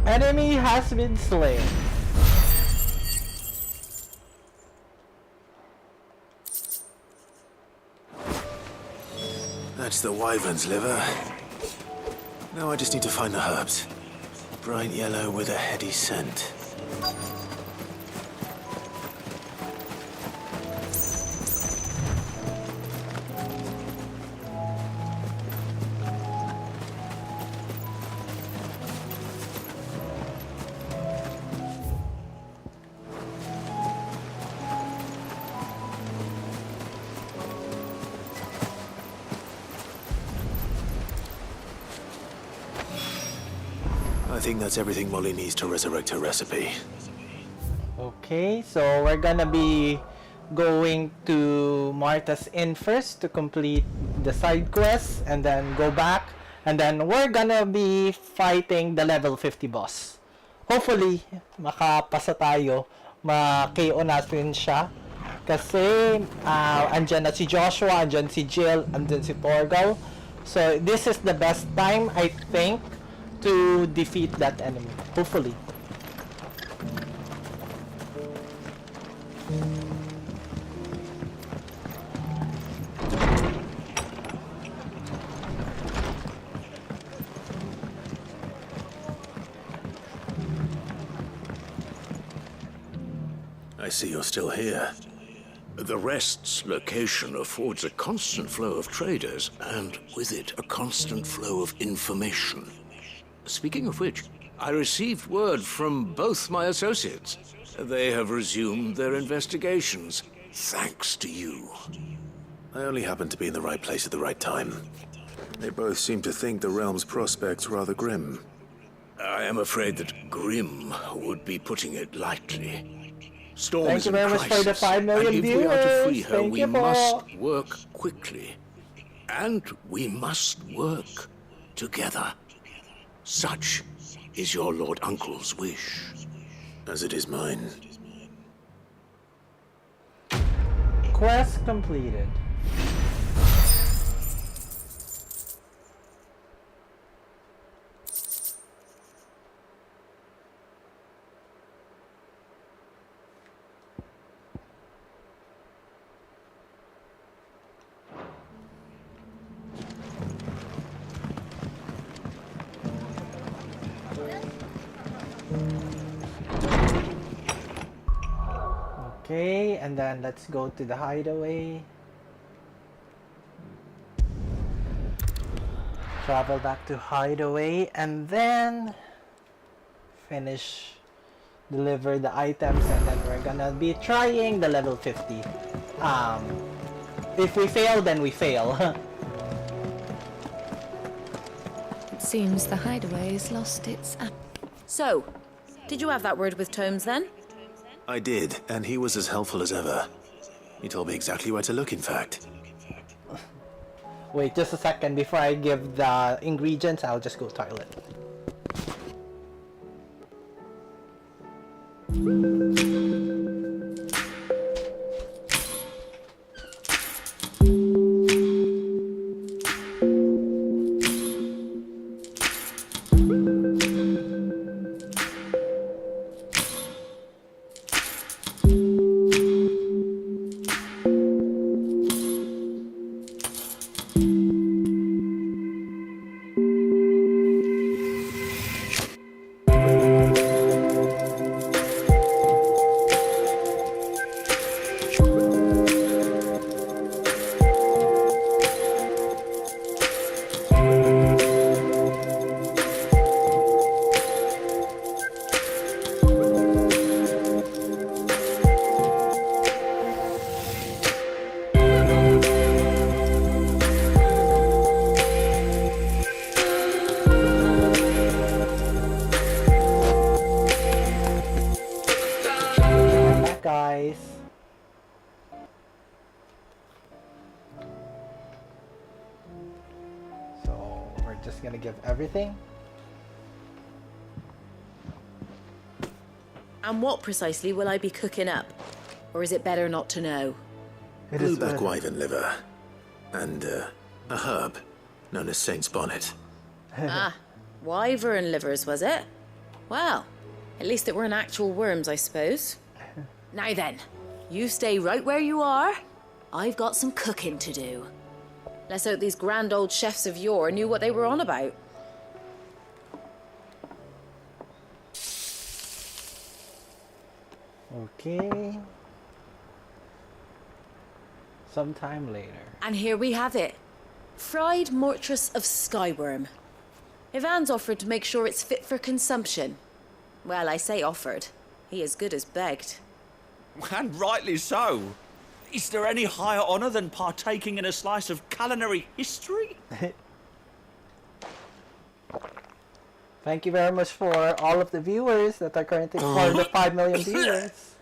Enemy has been slain. That's the wyvern's liver. Now I just need to find the herbs. Bright yellow with a heady scent. I think that's everything Molly needs to resurrect her recipe. Okay, so we're gonna be going to Martha's Inn first to complete the side quests and then go back, and then we're gonna be fighting the level 50 boss. Hopefully, makapasa tayo, ma-KO natin siya. Kasi andyan na si Joshua, andyan si Jill, andyan si Torgal. So this is the best time, I think, to defeat that enemy, hopefully. I see you're still here. The Rest's location affords a constant flow of traders, and with it, a constant flow of information. Speaking of which, I received word from both my associates. They have resumed their investigations, thanks to you. I only happened to be in the right place at the right time. They both seem to think the realm's prospects rather grim. I am afraid that grim would be putting it lightly. Storm Thank is you in very much for the crisis, 5 million and if we are to free viewers. her, Thank we you must po. work quickly. And we must work together. Such is your Lord Uncle's wish. As it is mine. Quest completed. Okay, and then let's go to the hideaway. Travel back to hideaway and then deliver the items, and then we're gonna be trying the level 50. If we fail, then we fail. It seems the hideaway's lost its... So, did you have that word with Tomes then? I did, and he was as helpful as ever. He told me exactly where to look, in fact. Wait just a second, before I give the ingredients, I'll just go toilet. Guys, so we're just gonna give everything. And what precisely will I be cooking up? Or is it better not to know? Blueback wyvern liver. And a herb known as Saint's Bonnet. Ah, wyvern livers, was it? Well, at least it weren't actual worms, I suppose. Now then, you stay right where you are. I've got some cooking to do. Let's hope these grand old chefs of yore knew what they were on about. Okay. Sometime later. And here we have it. Fried mortress of skyworm. Ivan's offered to make sure it's fit for consumption. Well, I say offered. He as good as begged. And rightly so. Is there any higher honour than partaking in a slice of culinary history? Thank you very much for all of the viewers that are currently for the 5 million viewers.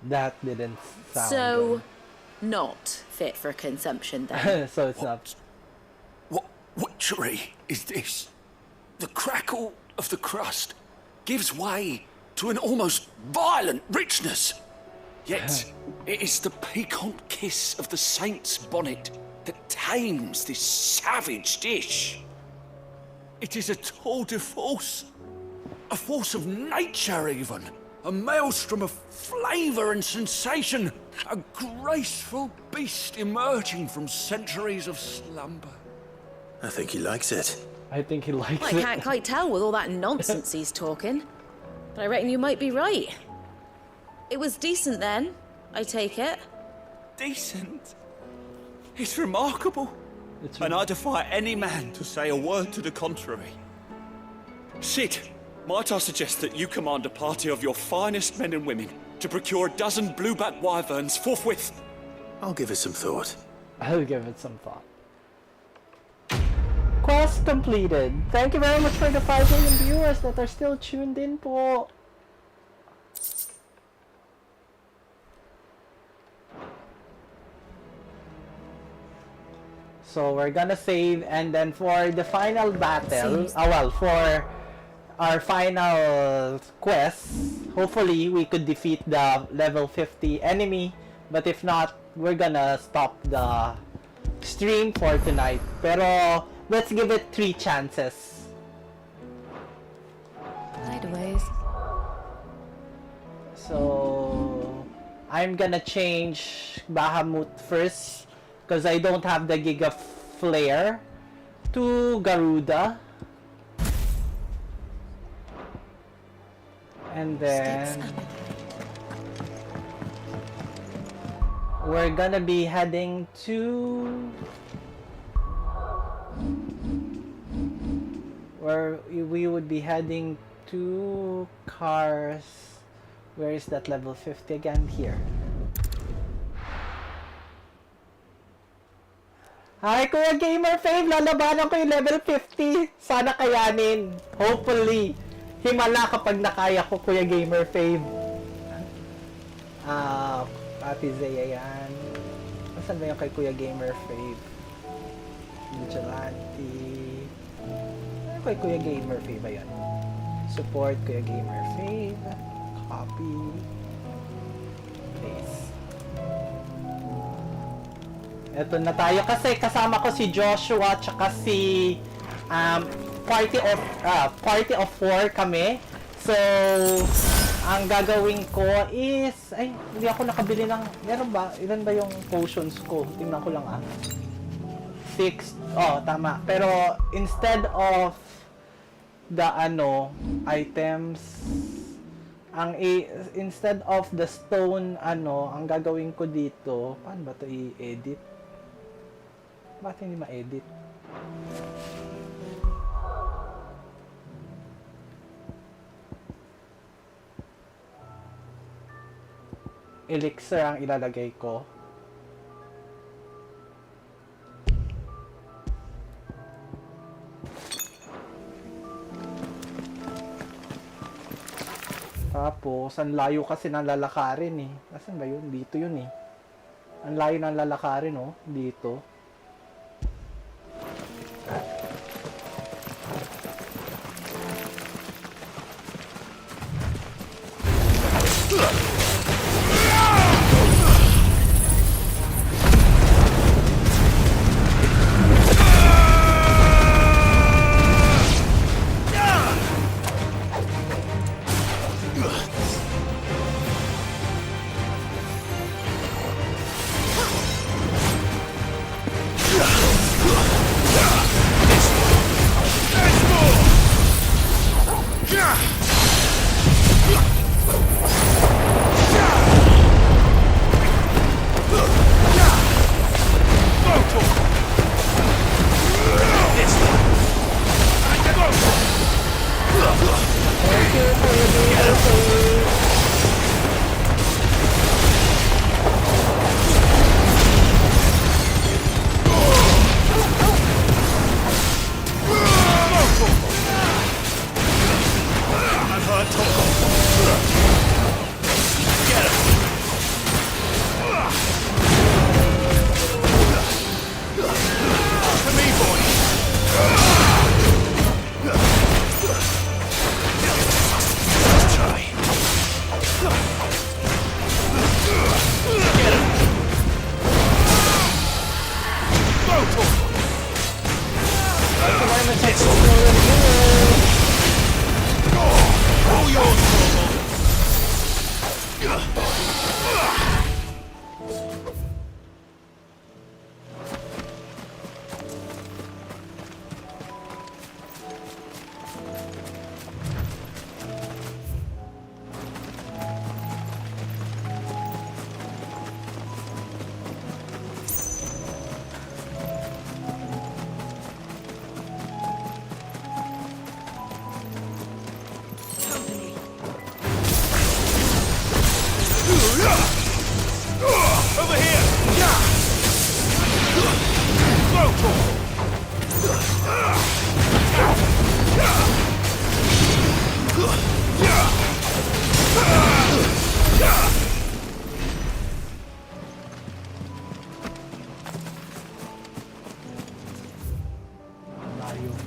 That didn't sound So, not fit for consumption then. good. So it's not. What witchery is this? The crackle of the crust gives way to an almost violent richness. Yet, it is the piquant kiss of the saint's bonnet that tames this savage dish. It is a tour de force, a force of nature even, a maelstrom of flavour and sensation, a graceful beast emerging from centuries of slumber. I think he likes it. I think he likes I can't quite tell with all that nonsense he's talking. But I reckon you might be right. It was decent then, I take it. Decent? It's remarkable. And I defy any man to say a word to the contrary. Sit Might I suggest that you command a party of your finest men and women to procure a dozen blueback wyverns forthwith? I'll give it some thought. I'll give it some thought. Quest completed. Thank you very much for the 5 million viewers that are still tuned in po. So we're gonna save, and then for the final battle, for our final quest, hopefully we could defeat the level 50 enemy, but if not, we're gonna stop the stream for tonight. Pero let's give it 3 chances. Sideways. So I'm gonna change Bahamut first because I don't have the Giga Flare to Garuda. And then we're gonna be heading to where we would be heading to cars. Where is that level 50 again? Here. Hi Kuya Gamer Fave! Lalabanan ko yung level 50! Sana kayanin! Hopefully! Himala kapag nakaya ko, Kuya Gamer Fave! Ate Zaya yan. Saan ba yung kay Kuya Gamer Fave? Vigilante. Ano kay Kuya Gamer Fave ba yan? Support Kuya Gamer Fave. Copy. Paste. Eto na tayo kasi kasama ko si Joshua tsaka si party of 4 kami. So ang gagawin ko is hindi ako nakabili ng meron ba? Ilan ba yung potions ko? Tingnan ko lang 6. Tama. Pero instead of the items instead of the stone ang gagawin ko dito, paano ba 'to i-edit? Bakit hindi ma-edit? Elixir ang ilalagay ko. Tapos, ang layo kasi ng lalakarin eh. Nasaan ba yun? Dito yun eh. Ang layo ng lalakarin oh. Dito.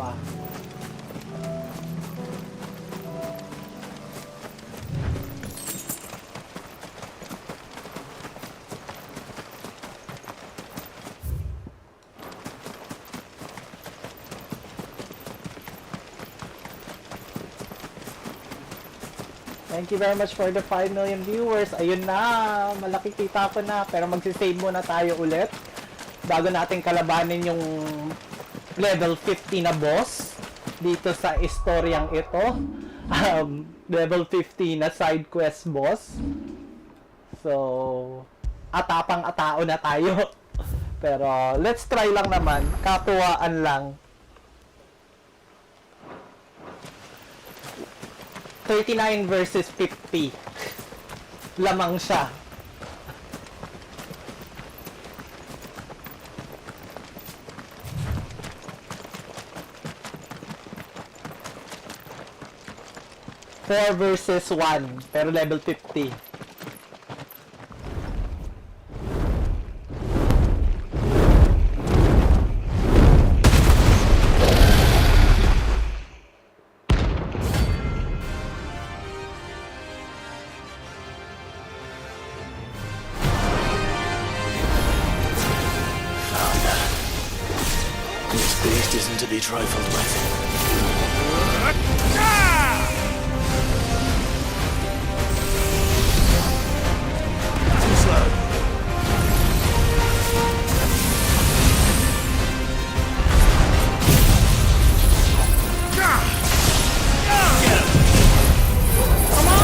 pa. Thank you very much for the 5 million viewers. Ayun na, malaki kita ko na. Pero magsisave muna tayo ulit bago natin kalabanin yung level 50 na boss dito sa istoryang ito. Level 50 na side quest boss. So, atapang-atao na tayo. Pero, let's try lang naman. Katuwaan lang. 39 versus 50. Lamang siya. Four versus 1, pero level 50. To be trifled with. Too slow. Get him. Come on!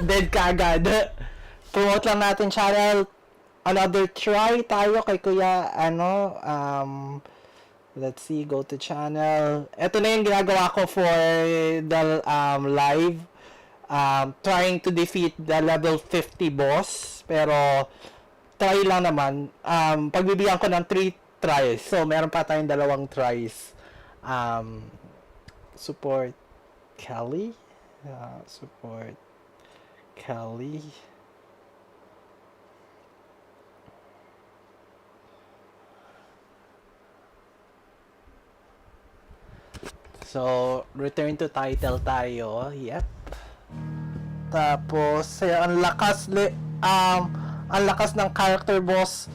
Dead kaagad. Promote lang natin channel. Another try tayo kay Kuya, let's see, go to channel. Ito na yung ginagawa ko for the live. Trying to defeat the level 50 boss. Pero, try lang naman. Pagbibigyan ko ng 3 tries. So, meron pa tayong 2 tries. Support Kelly. Support Kelly. So, return to title tayo. Yep. Tapos, ang lakas ng character boss.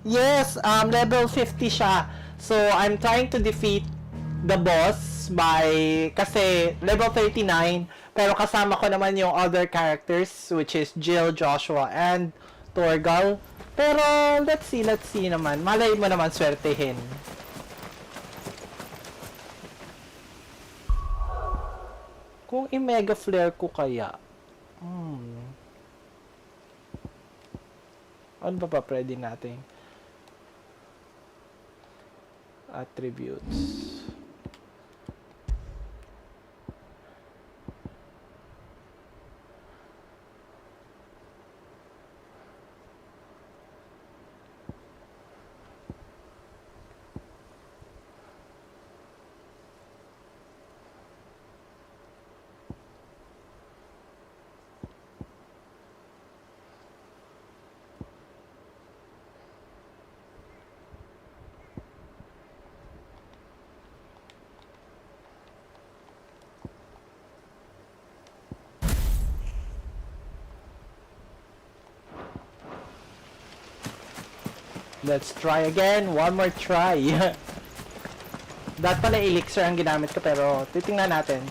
Yes, level 50 siya. So, I'm trying to defeat the boss kasi level 39, pero kasama ko naman yung other characters, which is Jill, Joshua, and Torgal. Pero, let's see naman. Malay mo naman swertehin. Kung i-mega flare ko kaya. Ano ba pwede natin? Attributes. Let's try again. One more try. Dahil pala elixir ang ginamit ko pero titingnan natin.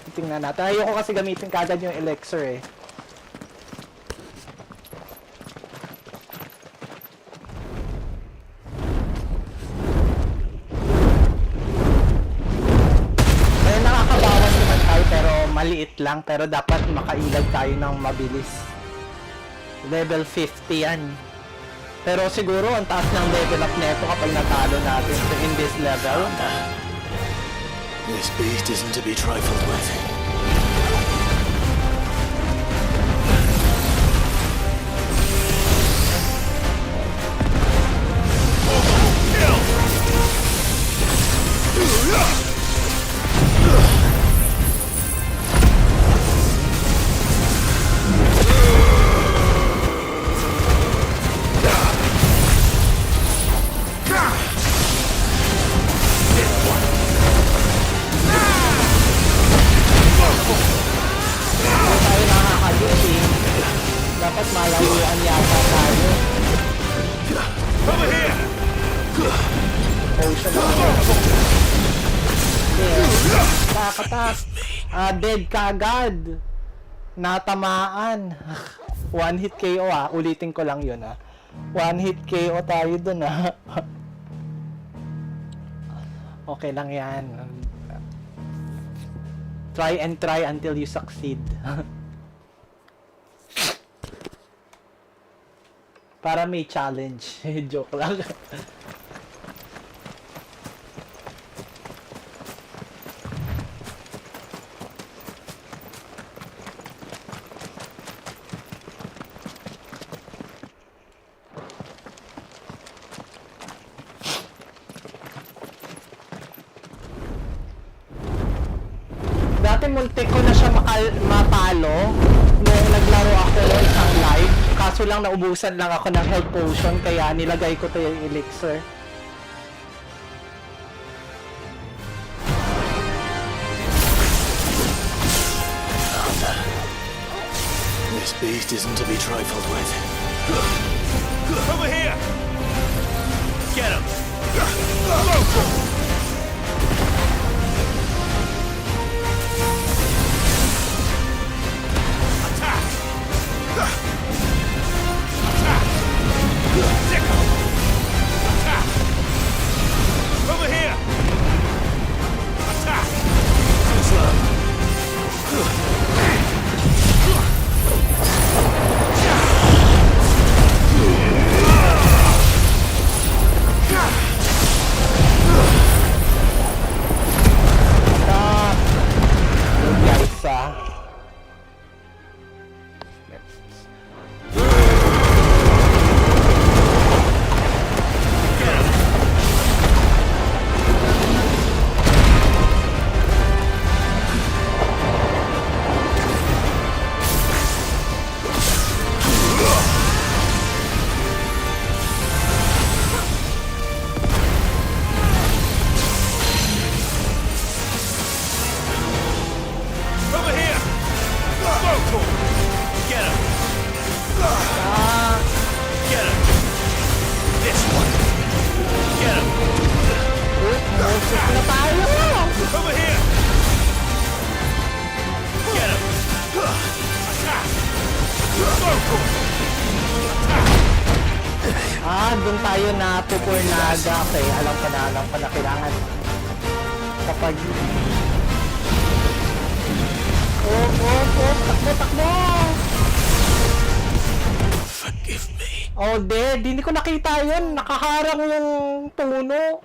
Ayoko kasi gamitin kagad yung elixir eh. Ayun, nakakabawas naman tayo pero maliit lang. Pero dapat makailag tayo ng mabilis. Level 50 yan. Pero siguro ang taas ng level up neto kapag natalo natin in this level. This beast isn't to be trifled with. Dapat malayuan yata tayo. Potion ako. Nakakatas. Dead kagad. Natamaan. One hit KO Ulitin ko lang yun One hit KO tayo dun Okay lang yan. Try and try until you succeed. Para may challenge. Joke lang. Dati multi ko na siya matalo nung naglaro ako ng isang live. Kaso lang naubusan lang ako ng health potion kaya nilagay ko to yung elixir. This beast isn't to be trifled with. Over here! Get him! Attack! Attack! Attack! Over here! Attack! Doon tayo na pupurnaga. Okay, alam ko na kailangan kapag takbo! Forgive me. Oh, dead. Hindi ko nakita yun. Nakaharang yung puno.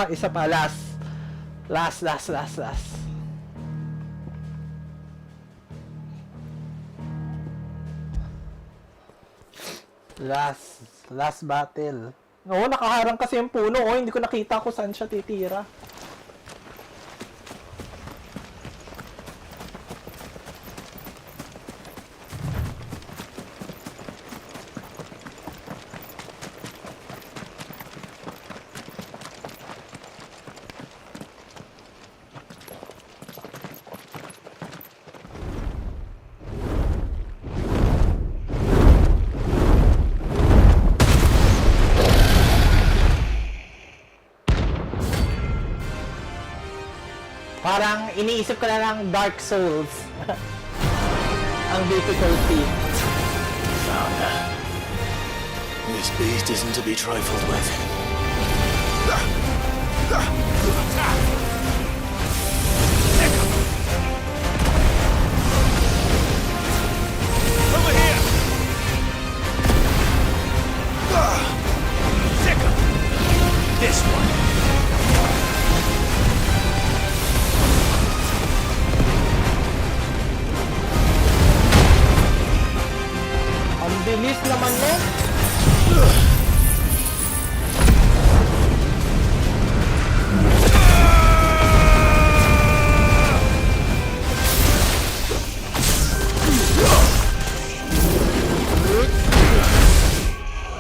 Isa pa. Last. Last battle. Oo, nakaharang kasi yung puno. Hindi ko nakita kung saan siya titira. Parang iniisip ko na lang Dark Souls. Ang difficulty. This beast isn't to be trifled with. Over here! Sicker! This one! Ang bilis naman mo.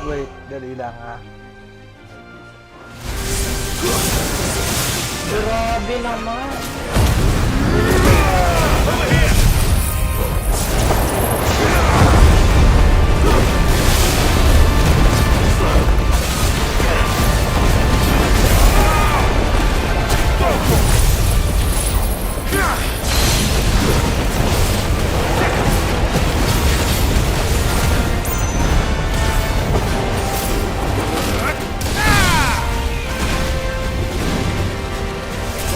Wait, dali lang ha. Grabe naman. Over here!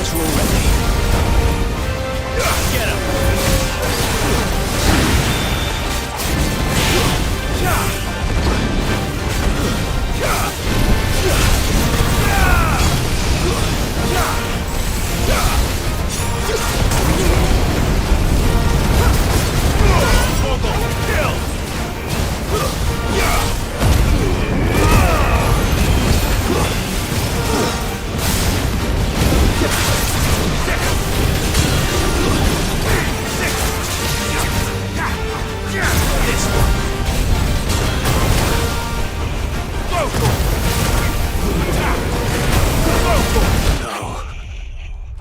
Let's roll ready. Get him!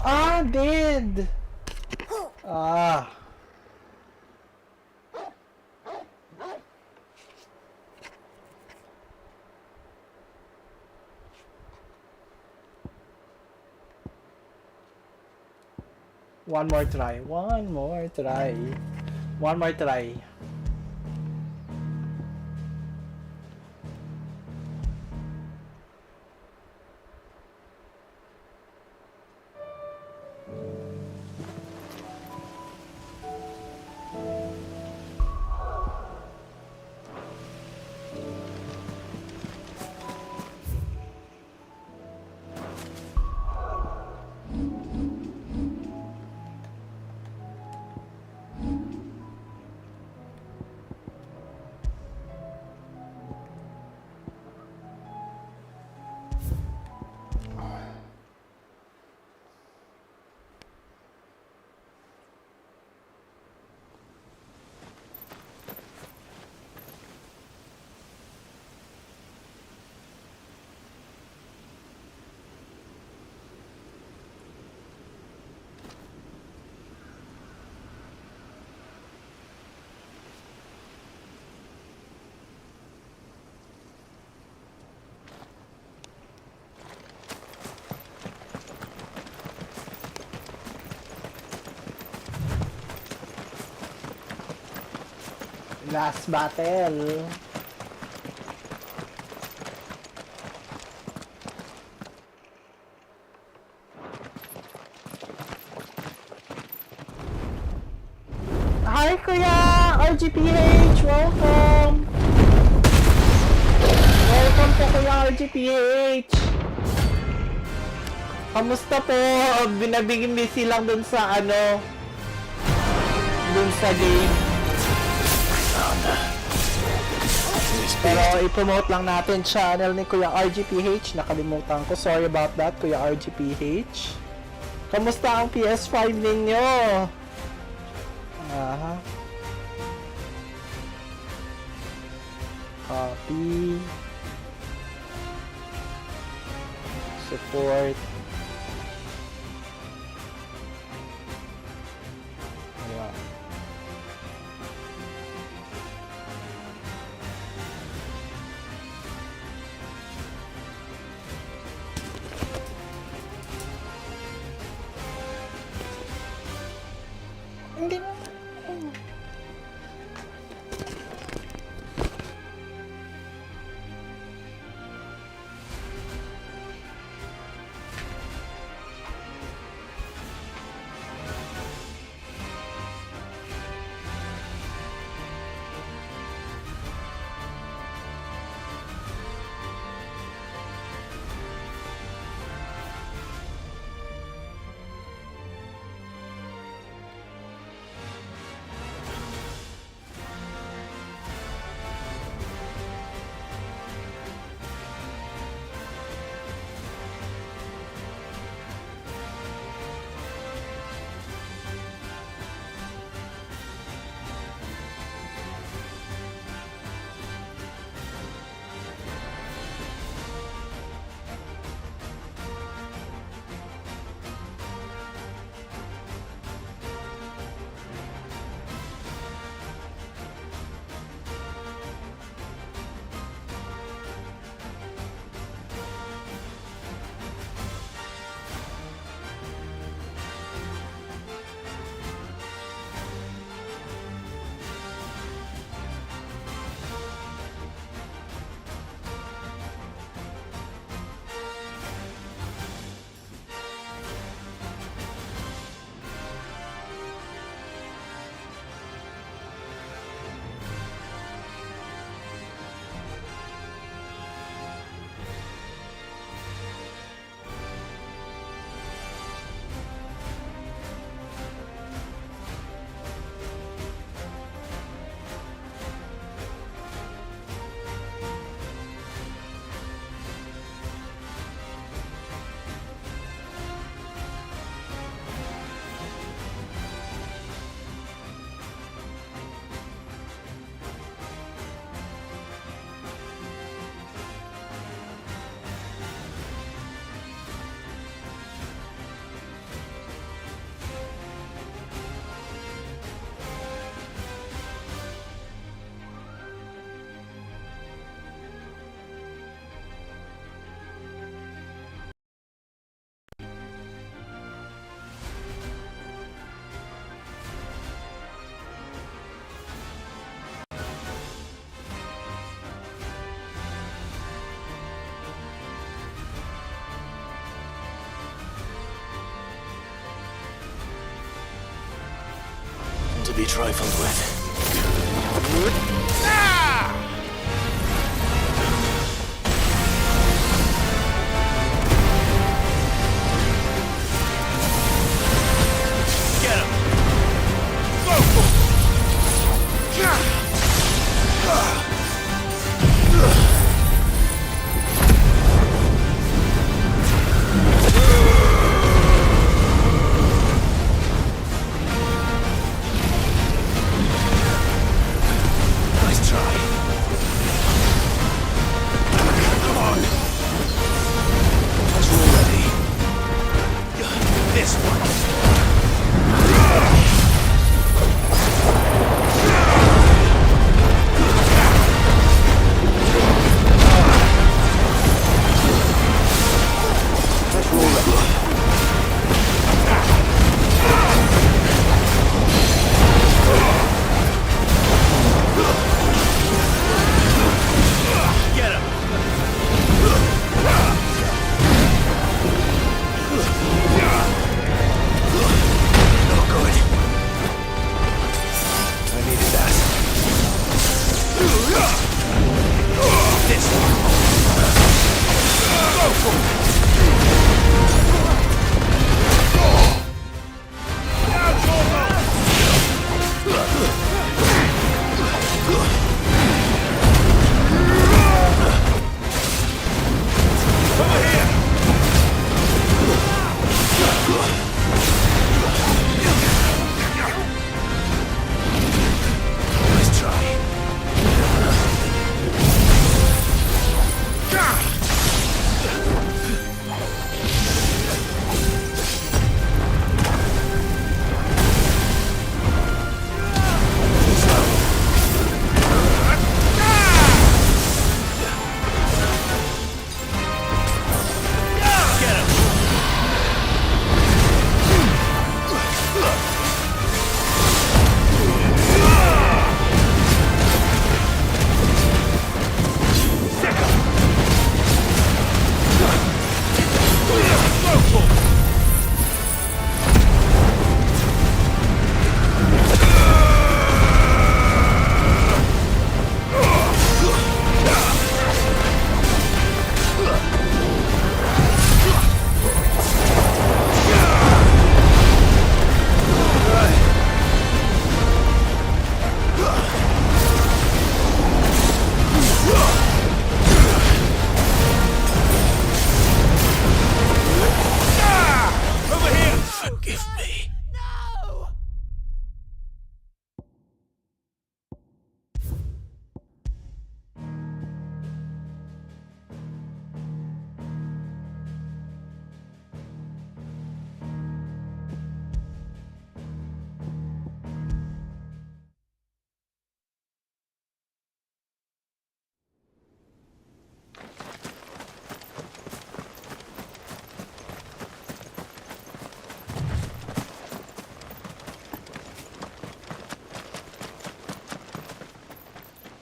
Ah, dead. Ah. One more try. One more try. One more try. Last battle. Hi Kuya RGPH, welcome. Welcome po Kuya RGPH. Kamusta po? Binabiging busy lang dun sa dun sa game. Pero i-promote lang natin channel ni Kuya RGPH. Nakalimutan ko. Sorry about that, Kuya RGPH. Kamusta ang PS5 ninyo? Aha. Copy. Support. Ayan. Hindi na. To be trifled with. Get him! Nice try.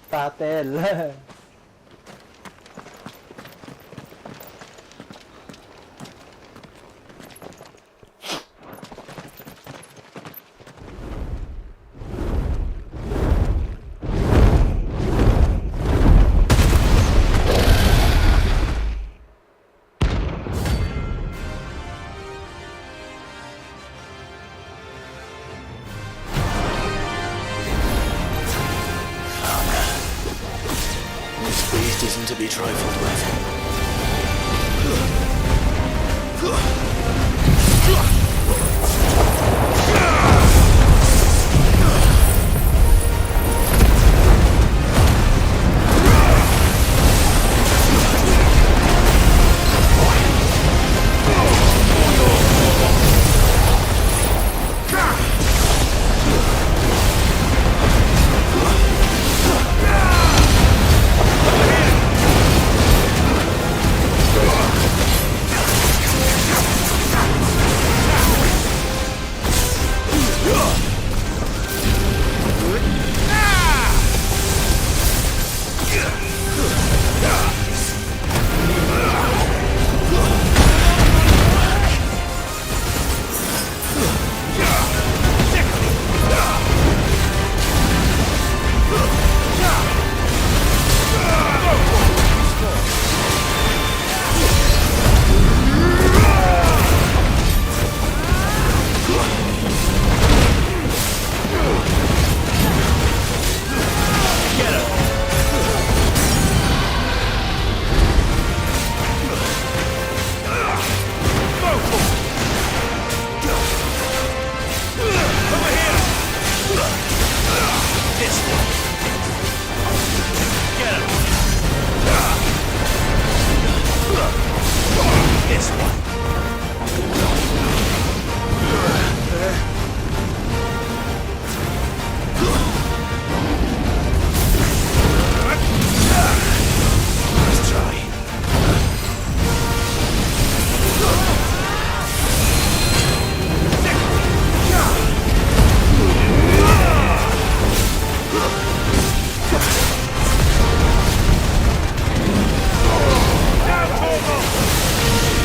Battle. This beast isn't to be trifled with.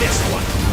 This one.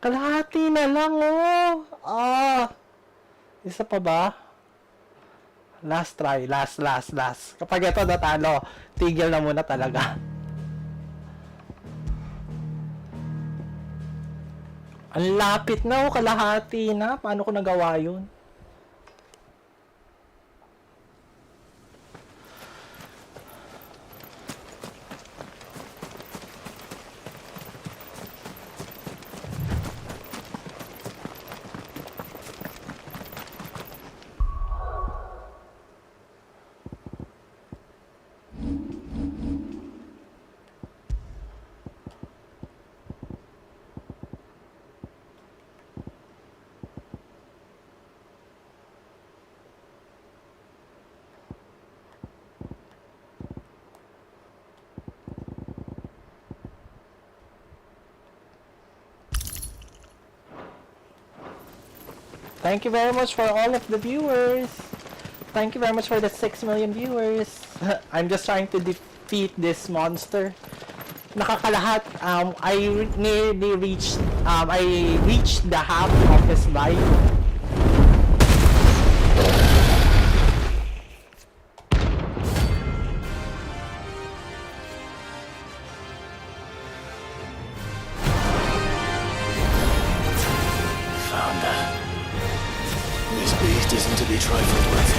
Kalahati na lang, oh. Isa pa ba? Last try. Last. Kapag ito natalo, tigil na muna talaga. Ang lapit na, oh. Kalahati na. Paano ko nagawa yun? Thank you very much for all of the viewers. Thank you very much for the 6 million viewers. I'm just trying to defeat this monster. Nakakalahat. I nearly reached. I reached the half of his life. Isn't to be trifled with.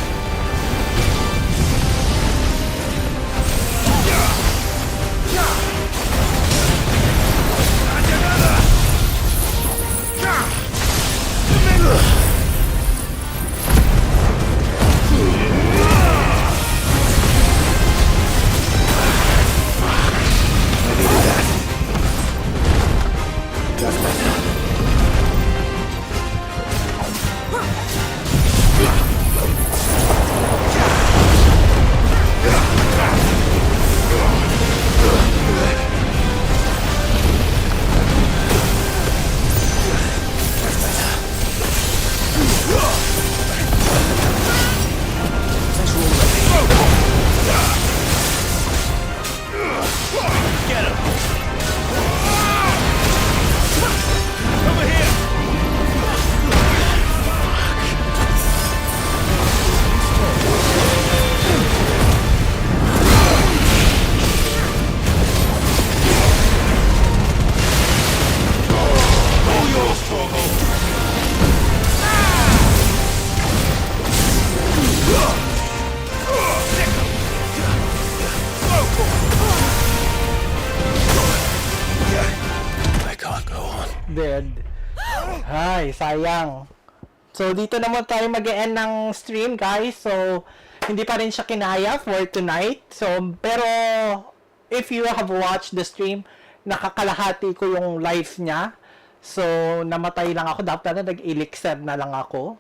Dead. Ay, sayang. So, dito naman tayo mag-e-end ng stream, guys. So, hindi pa rin siya kinaya for tonight. So, pero, if you have watched the stream, nakakalahati ko yung life niya. So, namatay lang ako. Dapat na nag-elixir na lang ako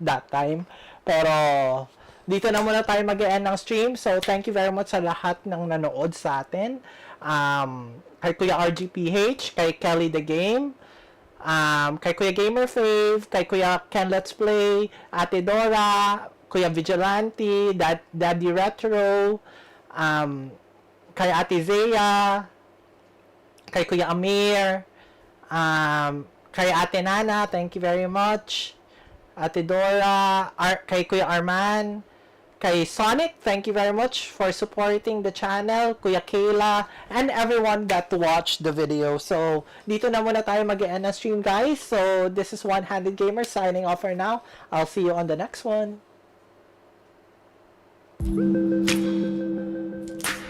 that time. Pero, dito na muna tayo mag-e-end ng stream. So, thank you very much sa lahat ng nanood sa atin. Kay Kuya RGPH, kay Kelly the Game, kay Kuya Gamer Fave, kay Kuya Ken Let's Play, Ate Dora, Kuya Vigilante, Daddy Retro, kay Ate Zea, kay Kuya Amir, kay Ate Nana, thank you very much, Ate Dora, kay Kuya Arman, kay Sonic, thank you very much for supporting the channel, Kuya Kayla, and everyone that watched the video. So, dito na muna tayo mag-end na stream, guys. So, this is One-Handed Gamer signing off for now. I'll see you on the next one.